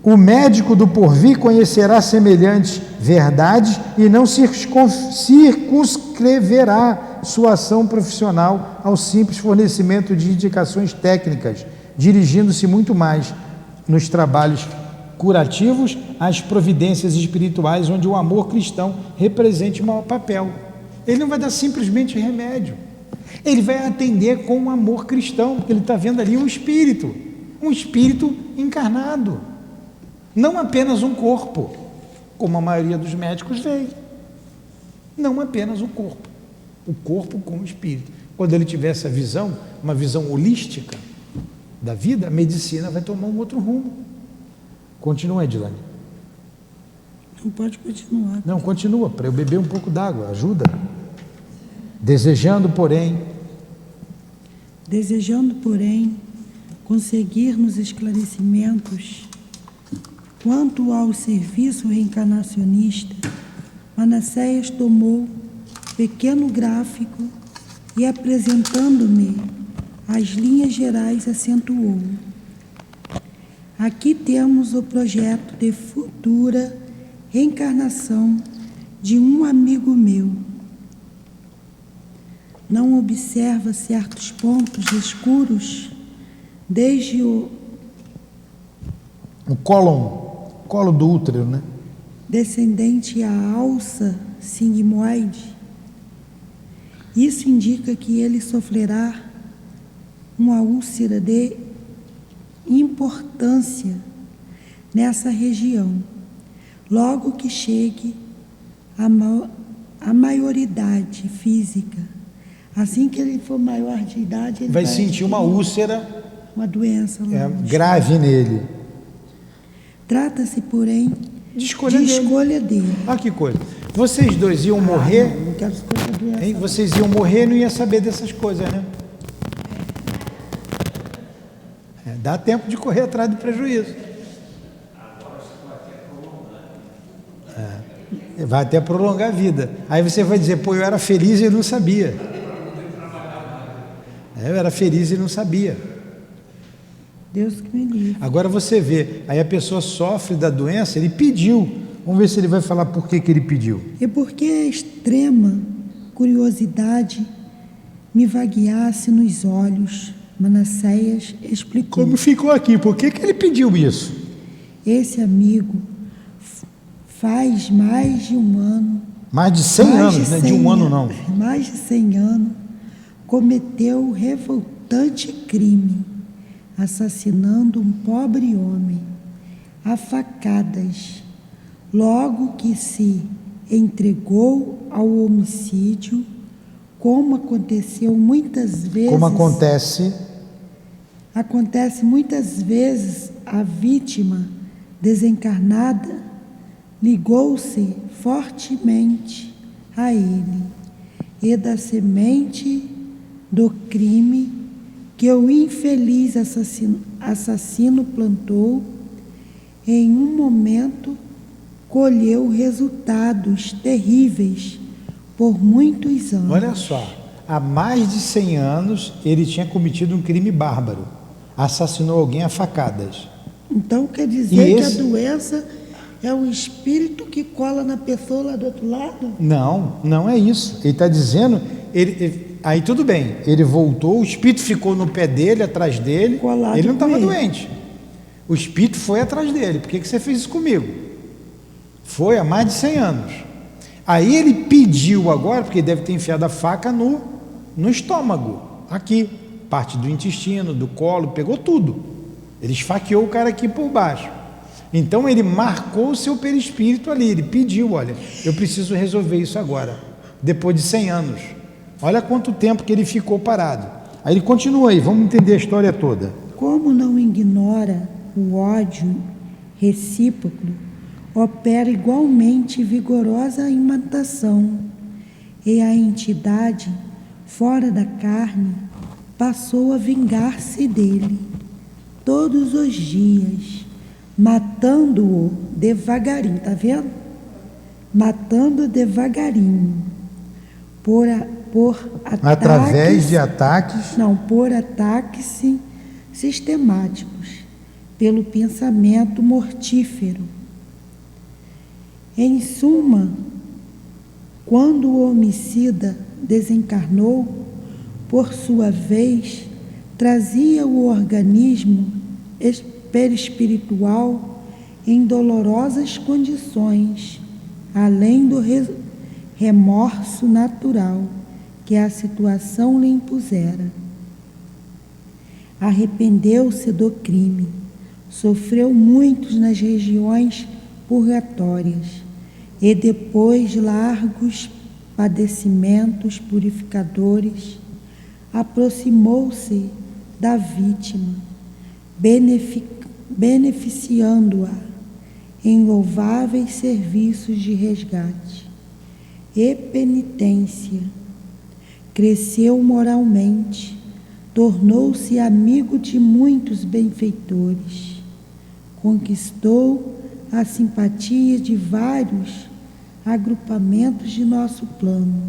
O médico do porvir conhecerá semelhantes verdades e não circunscreverá sua ação profissional ao simples fornecimento de indicações técnicas, dirigindo-se muito mais nos trabalhos curativos às providências espirituais, onde o amor cristão represente o maior papel. Ele não vai dar simplesmente remédio, ele vai atender com o amor cristão, porque ele está vendo ali um espírito encarnado, não apenas um corpo, como a maioria dos médicos vê, não apenas o corpo com o espírito. Quando ele tiver essa visão, uma visão holística da vida, a medicina vai tomar um outro rumo. Continua, Edilane. Não pode continuar. Não, continua, para eu beber um pouco d'água, ajuda. Desejando, porém, conseguir nos esclarecimentos quanto ao serviço reencarnacionista, Manassés tomou pequeno gráfico e, apresentando-me as linhas gerais, acentuou: aqui temos o projeto de futura reencarnação de um amigo meu. Não observa certos pontos escuros desde o colo do útero, né? Descendente à alça sigmoide. Isso indica que ele sofrerá uma úlcera de importância nessa região, logo que chegue à maioridade física. Assim que ele for maior de idade, ele vai sentir uma úlcera, uma doença grave nele. Trata-se, porém, de escolha dele. Olha que coisa. Vocês dois iam morrer. Não quero escolher a doença. Hein? Vocês iam morrer e não iam saber dessas coisas, né? Dá tempo de correr atrás do prejuízo. Vai até prolongar a vida. Aí você vai dizer, pô, eu era feliz e não sabia. Eu era feliz e não sabia. Deus que me livre. Agora você vê, aí a pessoa sofre da doença, ele pediu. Vamos ver se ele vai falar por que ele pediu. E porque a extrema curiosidade me vagueasse nos olhos, Manassés explicou. Como ficou aqui? Por que ele pediu isso? Esse amigo faz mais de um ano. Mais de 100 anos, né? De um ano não. Mais de 100 anos, cometeu o revoltante crime, assassinando um pobre homem, a facadas, logo que se entregou ao homicídio, como aconteceu muitas vezes. Como acontece? Acontece muitas vezes, a vítima desencarnada ligou-se fortemente a ele, e da semente do crime que o infeliz assassino plantou, em um momento colheu resultados terríveis por muitos anos. Olha só, há mais de 100 anos ele tinha cometido um crime bárbaro, assassinou alguém a facadas. Então quer dizer que a doença é o espírito que cola na pessoa lá do outro lado? Não, não é isso. Ele está dizendo, aí tudo bem, ele voltou, o espírito ficou no pé dele, atrás dele, colado, ele não estava doente. O espírito foi atrás dele. Por que você fez isso comigo? Foi há mais de 100 anos. Aí ele pediu agora, porque deve ter enfiado a faca no estômago, aqui, parte do intestino, do colo, pegou tudo. Ele esfaqueou o cara aqui por baixo. Então ele marcou o seu perispírito ali, ele pediu, olha, eu preciso resolver isso agora, depois de 100 anos. Olha quanto tempo que ele ficou parado. Aí ele continua aí, vamos entender a história toda. Como não ignora o ódio recíproco, opera igualmente vigorosa imitação, e a entidade fora da carne passou a vingar-se dele todos os dias, matando-o devagarinho, está vendo? Matando devagarinho, por ataques, através de ataques? Não, por ataques sistemáticos, pelo pensamento mortífero. Em suma, quando o homicida desencarnou, por sua vez, trazia o organismo perispiritual em dolorosas condições, além do remorso natural que a situação lhe impusera. Arrependeu-se do crime, sofreu muitos nas regiões purgatórias, e depois de largos padecimentos purificadores, aproximou-se da vítima, beneficiando-a em louváveis serviços de resgate e penitência. Cresceu moralmente, tornou-se amigo de muitos benfeitores, conquistou a simpatia de vários agrupamentos de nosso plano.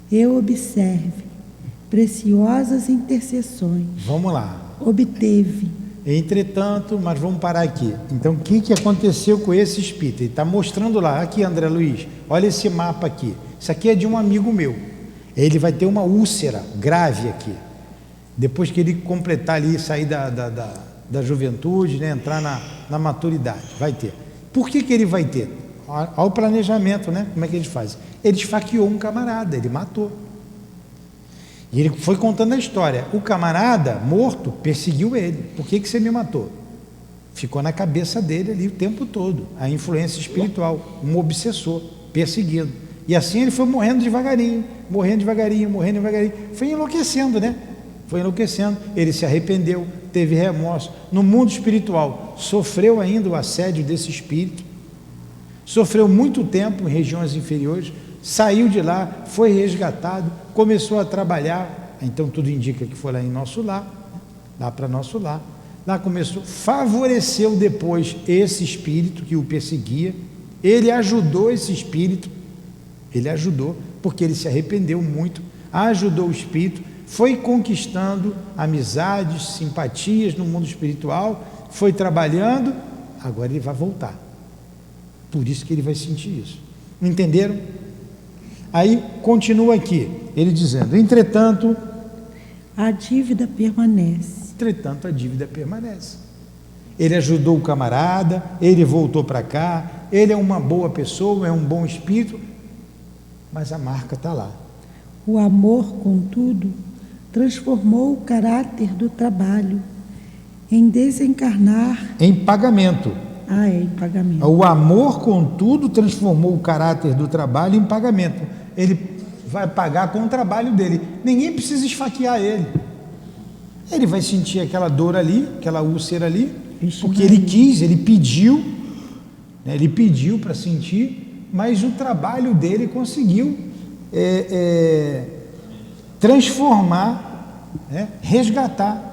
E observe, preciosas intercessões. Vamos lá. Obteve. Entretanto, mas vamos parar aqui. Então, o que aconteceu com esse espírito? Ele está mostrando lá, aqui, André Luiz, olha esse mapa aqui. Isso aqui é de um amigo meu. Ele vai ter uma úlcera grave aqui. Depois que ele completar ali, sair da juventude, né, entrar na maturidade, vai ter. Por que ele vai ter? Olha o planejamento, né? Como é que eles fazem? Ele esfaqueou um camarada, ele matou. E ele foi contando a história. O camarada morto perseguiu ele. Por que você me matou? Ficou na cabeça dele ali o tempo todo. A influência espiritual, um obsessor, perseguido. E assim ele foi morrendo devagarinho. Foi enlouquecendo, né? Foi enlouquecendo. Ele se arrependeu, teve remorso. No mundo espiritual, sofreu ainda o assédio desse espírito. Sofreu muito tempo em regiões inferiores. Saiu de lá, foi resgatado, começou a trabalhar, então tudo indica que foi lá em nosso lar, lá para nosso lar, lá começou, favoreceu depois esse espírito que o perseguia, ele ajudou esse espírito, porque ele se arrependeu muito, ajudou o espírito, foi conquistando amizades, simpatias no mundo espiritual, foi trabalhando, agora ele vai voltar, por isso que ele vai sentir isso, entenderam? Aí continua aqui, ele dizendo, entretanto, a dívida permanece. Entretanto, a dívida permanece. Ele ajudou o camarada, ele voltou para cá, ele é uma boa pessoa, é um bom espírito, mas a marca está lá. O amor, contudo, transformou o caráter do trabalho em desencarnar. Em pagamento. Em pagamento. O amor, contudo, transformou o caráter do trabalho em pagamento. Ele vai pagar com o trabalho dele. Ninguém precisa esfaquear ele. Ele vai sentir aquela dor ali, aquela úlcera ali, porque ele quis, ele pediu, né? Ele pediu para sentir, mas o trabalho dele conseguiu transformar, né? Resgatar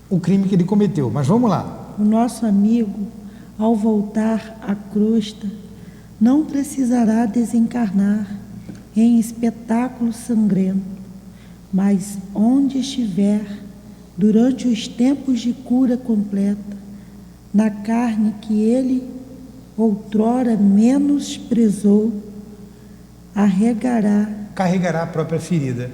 o crime que ele cometeu. Mas vamos lá. O nosso amigo, ao voltar à crosta, não precisará desencarnar em espetáculo sangrento, mas onde estiver, durante os tempos de cura completa, na carne que ele outrora menosprezou, carregará a própria ferida.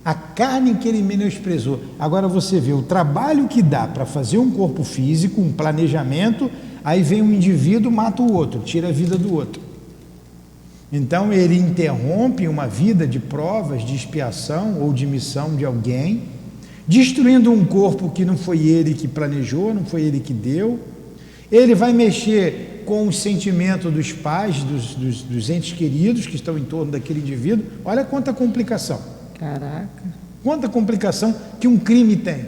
A carne que ele menosprezou. Agora você vê o trabalho que dá para fazer um corpo físico, um planejamento, aí vem um indivíduo, mata o outro, tira a vida do outro. Então ele interrompe uma vida de provas, de expiação ou de missão de alguém, destruindo um corpo que não foi ele que planejou, não foi ele que deu. Ele vai mexer com o sentimento dos pais, dos entes queridos que estão em torno daquele indivíduo. Olha quanta complicação. Caraca. Quanta complicação que um crime tem.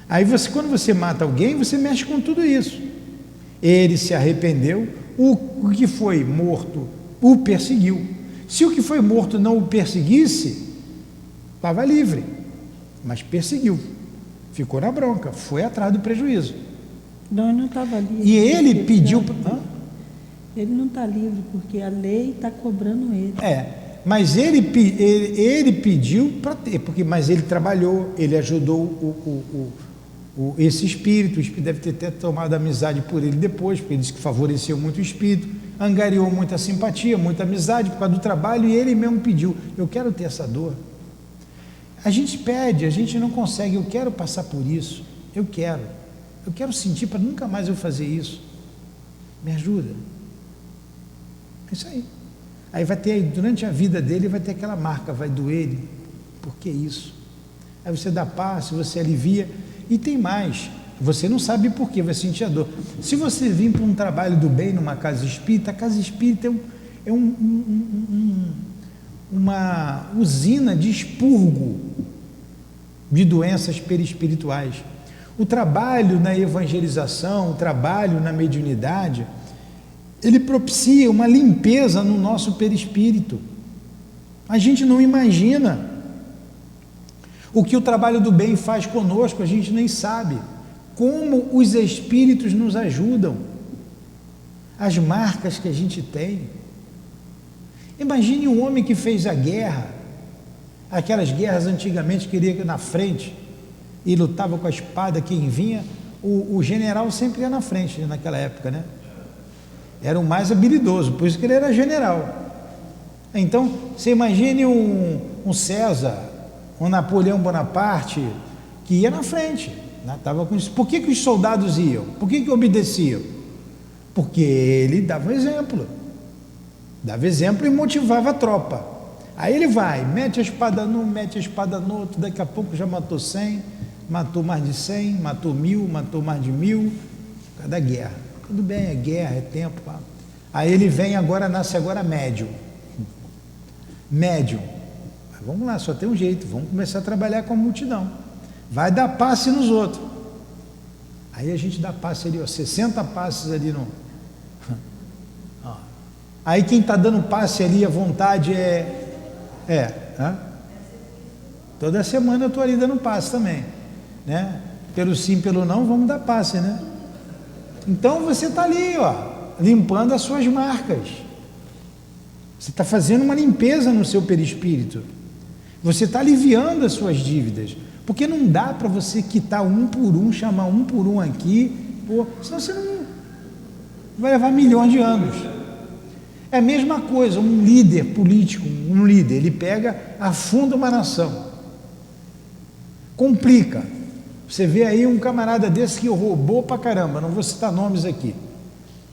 Aí quando você mata alguém, você mexe com tudo isso. Ele se arrependeu, o que foi morto o perseguiu. Se o que foi morto não o perseguisse, estava livre, mas perseguiu, ficou na bronca, foi atrás do prejuízo. Não, ele não estava livre. E ele pediu... Ele não está livre, porque a lei está cobrando ele. Mas ele pediu para ter, mas ele trabalhou, ele ajudou esse espírito. O espírito deve ter até tomado amizade por ele depois, porque ele disse que favoreceu muito o espírito, angariou muita simpatia, muita amizade por causa do trabalho, e ele mesmo pediu: eu quero ter essa dor. A gente pede, a gente não consegue. Eu quero passar por isso, eu quero sentir para nunca mais eu fazer isso, me ajuda. É isso aí. Aí vai ter, durante a vida dele, vai ter aquela marca, vai doer ele. Por que isso? Aí você dá paz, você alivia. E tem mais, você não sabe por que vai sentir a dor. Se você vir para um trabalho do bem numa casa espírita, a casa espírita é uma usina de expurgo de doenças perispirituais. O trabalho na evangelização, o trabalho na mediunidade, ele propicia uma limpeza no nosso perispírito. A gente não imagina o que o trabalho do bem faz conosco, a gente nem sabe como os espíritos nos ajudam, as marcas que a gente tem. Imagine um homem que fez a guerra, aquelas guerras antigamente que ele ia na frente e lutava com a espada. Quem vinha, o general sempre ia na frente naquela época, né? Era o mais habilidoso, por isso que ele era general. Então, você imagine um César, um Napoleão Bonaparte, que ia na frente, né? Por que os soldados iam? Por que obedeciam? Porque ele dava exemplo e motivava a tropa. Aí ele vai, mete a espada num, mete a espada no outro, daqui a pouco já matou 100, matou mais de 100, matou 1000, matou mais de 1000, cada guerra. Tudo bem, é guerra, é tempo. Aí ele vem agora, nasce agora médium. Mas vamos lá, só tem um jeito, vamos começar a trabalhar com a multidão. Vai dar passe nos outros. Aí a gente dá passe ali, 60 passes ali no... Aí quem está dando passe ali, a vontade toda semana eu estou ali dando passe também, né? Pelo sim, pelo não, vamos dar passe, né? Então você está ali, limpando as suas marcas. Você está fazendo uma limpeza no seu perispírito. Você está aliviando as suas dívidas. Porque não dá para você quitar um por um, chamar um por um aqui, senão você não vai levar milhões de anos. É a mesma coisa, um líder político, um líder, ele pega, afunda uma nação, complica. Você vê aí um camarada desse que roubou pra caramba, não vou citar nomes aqui,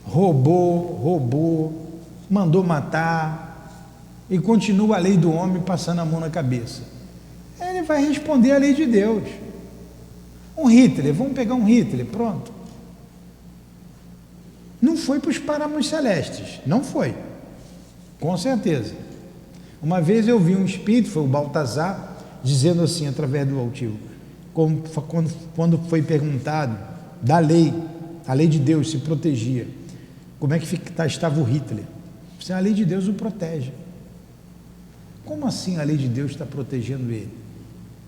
roubou, mandou matar, e continua a lei do homem passando a mão na cabeça. Ele vai responder à lei de Deus. Um Hitler, vamos pegar um Hitler, pronto. Não foi para os parâmetros celestes, não foi, com certeza. Uma vez eu vi um espírito, foi o Baltazar, dizendo assim, através do altivo, quando foi perguntado da lei, a lei de Deus se protegia, como é que estava o Hitler? A lei de Deus o protege. Como assim a lei de Deus está protegendo ele?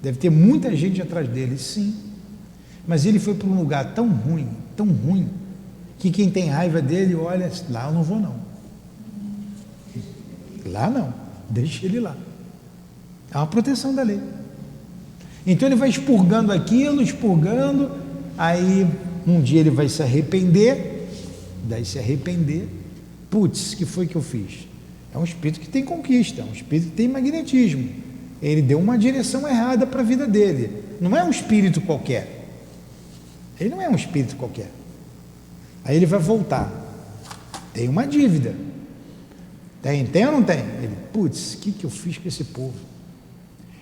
Deve ter muita gente atrás dele, sim, mas ele foi para um lugar tão ruim, que quem tem raiva dele, olha, lá eu não vou não, lá não, deixa ele lá. É uma proteção da lei. Então ele vai expurgando aquilo, aí um dia ele vai se arrepender, putz, que foi que eu fiz? É um espírito que tem conquista, é um espírito que tem magnetismo, ele deu uma direção errada para a vida dele, não é um espírito qualquer, ele não é um espírito qualquer. Aí ele vai voltar, tem uma dívida, tem ou não tem? Ele, putz, o que eu fiz com esse povo?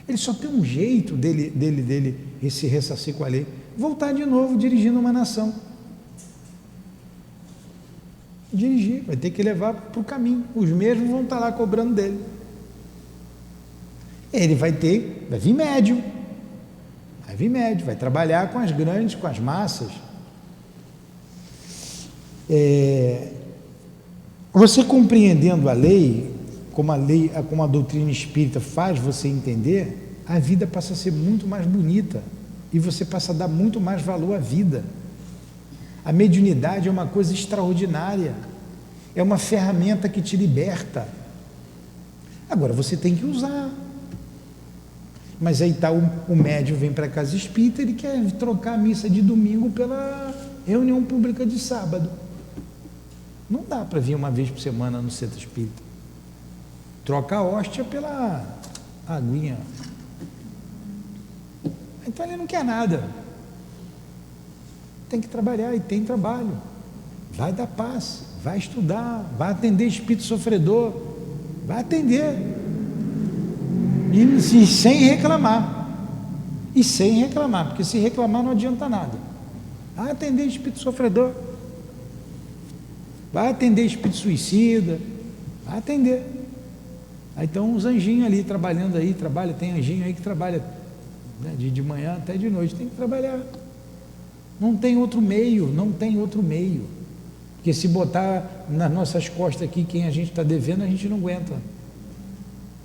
Ele só tem um jeito dele se ressarcir com a lei, voltar de novo dirigindo uma nação, dirigir, vai ter que levar para o caminho, os mesmos vão estar lá cobrando dele, ele vai vir médium, vai trabalhar com as grandes, com as massas. Você compreendendo a lei, como a doutrina espírita faz você entender, a vida passa a ser muito mais bonita e você passa a dar muito mais valor à vida. A mediunidade é uma coisa extraordinária, é uma ferramenta que te liberta. Agora você tem que usar. Mas aí tá, o médium vem para a casa espírita, ele quer trocar a missa de domingo pela reunião pública de sábado. Não dá para vir uma vez por semana no centro espírita. Troca a hóstia pela aguinha. Então ele não quer nada. Tem que trabalhar e tem trabalho. Vai dar paz, vai estudar, vai atender espírito sofredor, vai atender. E sem reclamar. Porque se reclamar não adianta nada. Vai atender espírito sofredor, vai atender espírito suicida, vai atender. Aí estão os anjinhos ali trabalhando aí, tem anjinho aí que trabalha, né, de manhã até de noite, tem que trabalhar. Não tem outro meio. Porque se botar nas nossas costas aqui quem a gente está devendo, a gente não aguenta.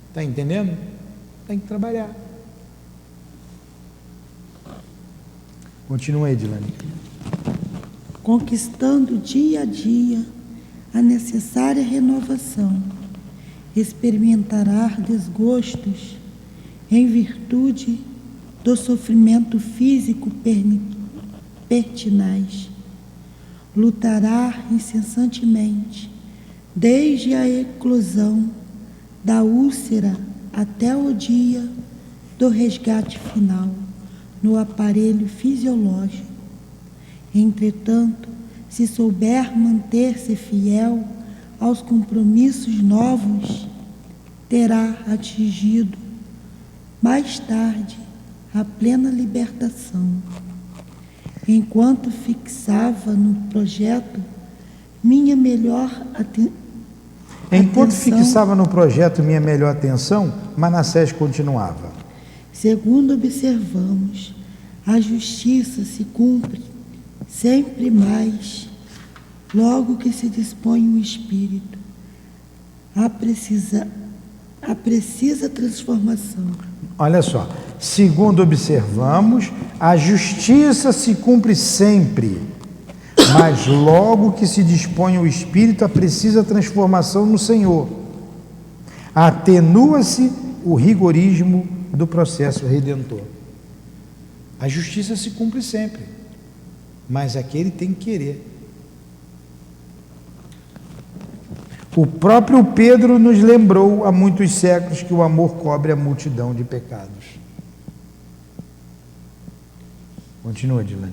Está entendendo? Tem que trabalhar. Continua aí, Edilane. Conquistando dia a dia a necessária renovação, experimentará desgostos em virtude do sofrimento físico pertinaz. Lutará incessantemente, desde a eclosão da úlcera até o dia do resgate final no aparelho fisiológico. Entretanto, se souber manter-se fiel aos compromissos novos, terá atingido mais tarde a plena libertação. Enquanto fixava no projeto minha melhor atenção, Manassés continuava. Segundo observamos, a justiça se cumpre sempre mais, logo que se dispõe o espírito. A precisa transformação. Olha só, segundo observamos, a justiça se cumpre sempre, mas logo que se dispõe o espírito, a precisa transformação no Senhor. Atenua-se o rigorismo do processo redentor. A justiça se cumpre sempre, mas aquele tem que querer. O próprio Pedro nos lembrou há muitos séculos que o amor cobre a multidão de pecados. Continua, Dilane.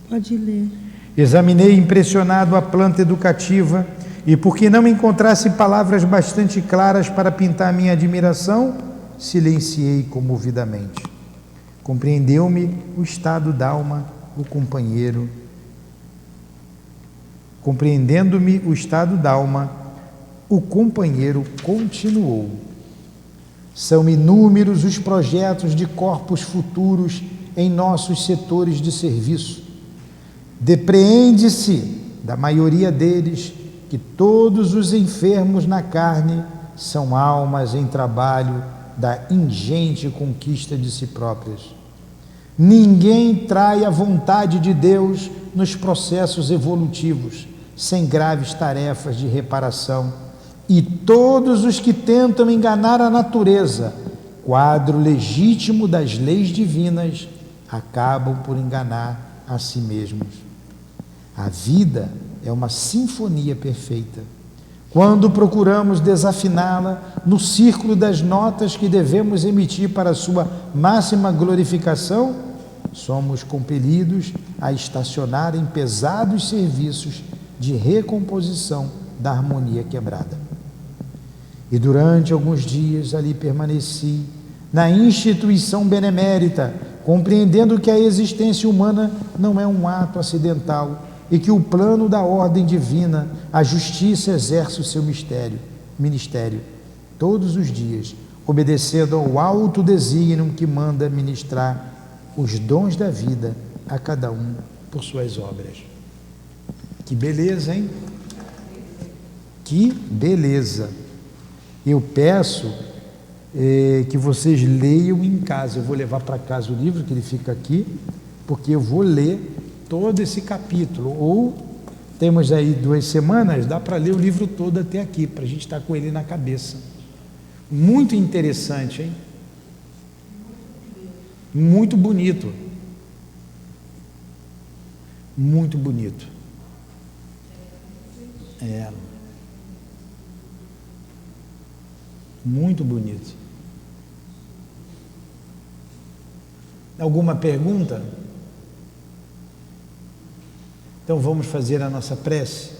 Pode ler. Examinei impressionado a planta educativa e, porque não encontrasse palavras bastante claras para pintar minha admiração, silenciei comovidamente. Compreendeu-me o estado d'alma, o companheiro. Compreendendo-me o estado d'alma, o companheiro continuou. São inúmeros os projetos de corpos futuros em nossos setores de serviço. Depreende-se da maioria deles que todos os enfermos na carne são almas em trabalho da ingente conquista de si próprias. Ninguém trai a vontade de Deus nos processos evolutivos, sem graves tarefas de reparação, e todos os que tentam enganar a natureza, quadro legítimo das leis divinas, acabam por enganar a si mesmos. A vida é uma sinfonia perfeita. Quando procuramos desafiná-la no círculo das notas que devemos emitir para sua máxima glorificação, somos compelidos a estacionar em pesados serviços de recomposição da harmonia quebrada. E durante alguns dias ali permaneci, na instituição benemérita, compreendendo que a existência humana não é um ato acidental e que o plano da ordem divina, a justiça, exerce o seu ministério, todos os dias, obedecendo ao alto desígnio que manda ministrar os dons da vida a cada um por suas obras. Que beleza, hein? Que beleza! Eu peço que vocês leiam em casa. Eu vou levar para casa o livro, que ele fica aqui, porque eu vou ler todo esse capítulo. Ou temos aí 2 semanas, dá para ler o livro todo até aqui, para a gente estar com ele na cabeça. Muito interessante, hein? Muito bonito. Muito bonito. Muito bonito. Alguma pergunta? Então vamos fazer a nossa prece.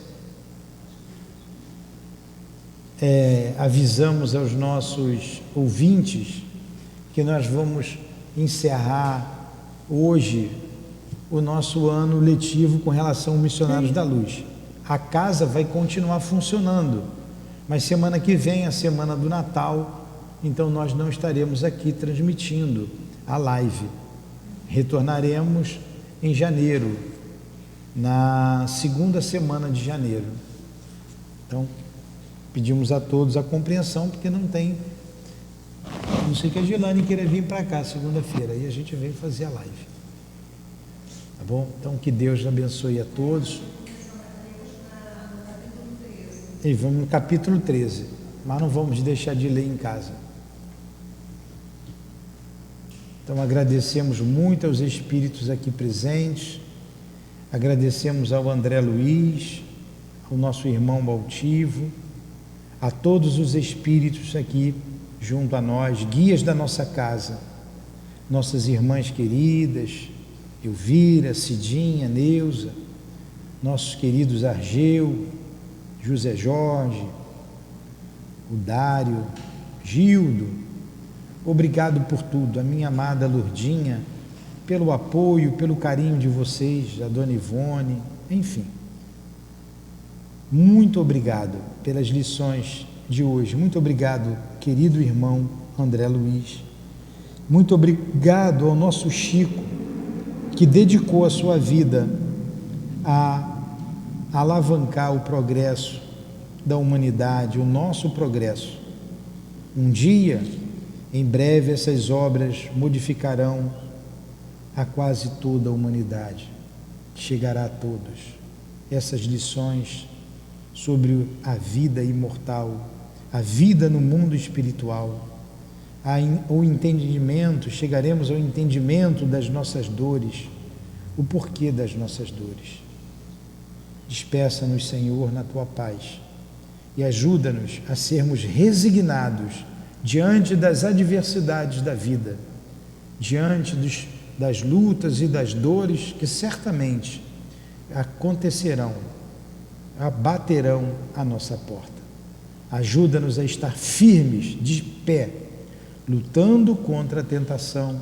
Avisamos aos nossos ouvintes que nós vamos encerrar hoje o nosso ano letivo com relação aos Missionários da Luz. A casa vai continuar funcionando, mas semana que vem, a semana do Natal, então nós não estaremos aqui transmitindo a live. Retornaremos em janeiro, na segunda semana de janeiro. Então, pedimos a todos a compreensão, porque não tem, não sei que a Gilane queira vir para cá segunda-feira, aí a gente vem fazer a live. Tá bom? Então, que Deus abençoe a todos. E vamos no capítulo 13, mas não vamos deixar de ler em casa. Então agradecemos muito aos espíritos aqui presentes, agradecemos ao André Luiz, ao nosso irmão Altivo, a todos os espíritos aqui junto a nós, guias da nossa casa, nossas irmãs queridas, Elvira, Cidinha, Neuza, nossos queridos Argeu, José Jorge, o Dário, Gildo, obrigado por tudo, a minha amada Lourdinha, pelo apoio, pelo carinho de vocês, a Dona Ivone, enfim. Muito obrigado pelas lições de hoje, muito obrigado, querido irmão André Luiz, muito obrigado ao nosso Chico, que dedicou a sua vida a alavancar o progresso da humanidade, o nosso progresso. Um dia, em breve, essas obras modificarão a quase toda a humanidade, chegará a todos. Essas lições sobre a vida imortal, a vida no mundo espiritual, o entendimento, chegaremos ao entendimento das nossas dores, o porquê das nossas dores. Despeça-nos, Senhor, na Tua paz, e ajuda-nos a sermos resignados diante das adversidades da vida, diante das lutas e das dores que certamente acontecerão, abaterão a nossa porta. Ajuda-nos a estar firmes, de pé, lutando contra a tentação,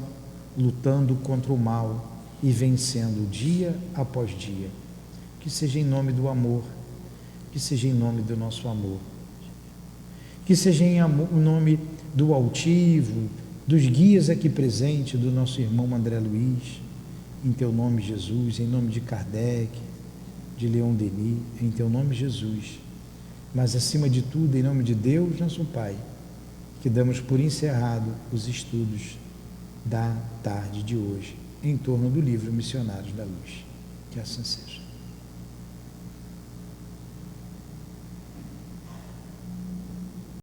lutando contra o mal e vencendo dia após dia. Que seja em nome do amor, que seja em nome do nosso amor, que seja em nome do altivo, dos guias aqui presentes, do nosso irmão André Luiz, em teu nome, Jesus, em nome de Kardec, de Leon Denis, em teu nome, Jesus, mas acima de tudo, em nome de Deus, nosso Pai, que damos por encerrado os estudos da tarde de hoje, em torno do livro Missionários da Luz. Que assim seja.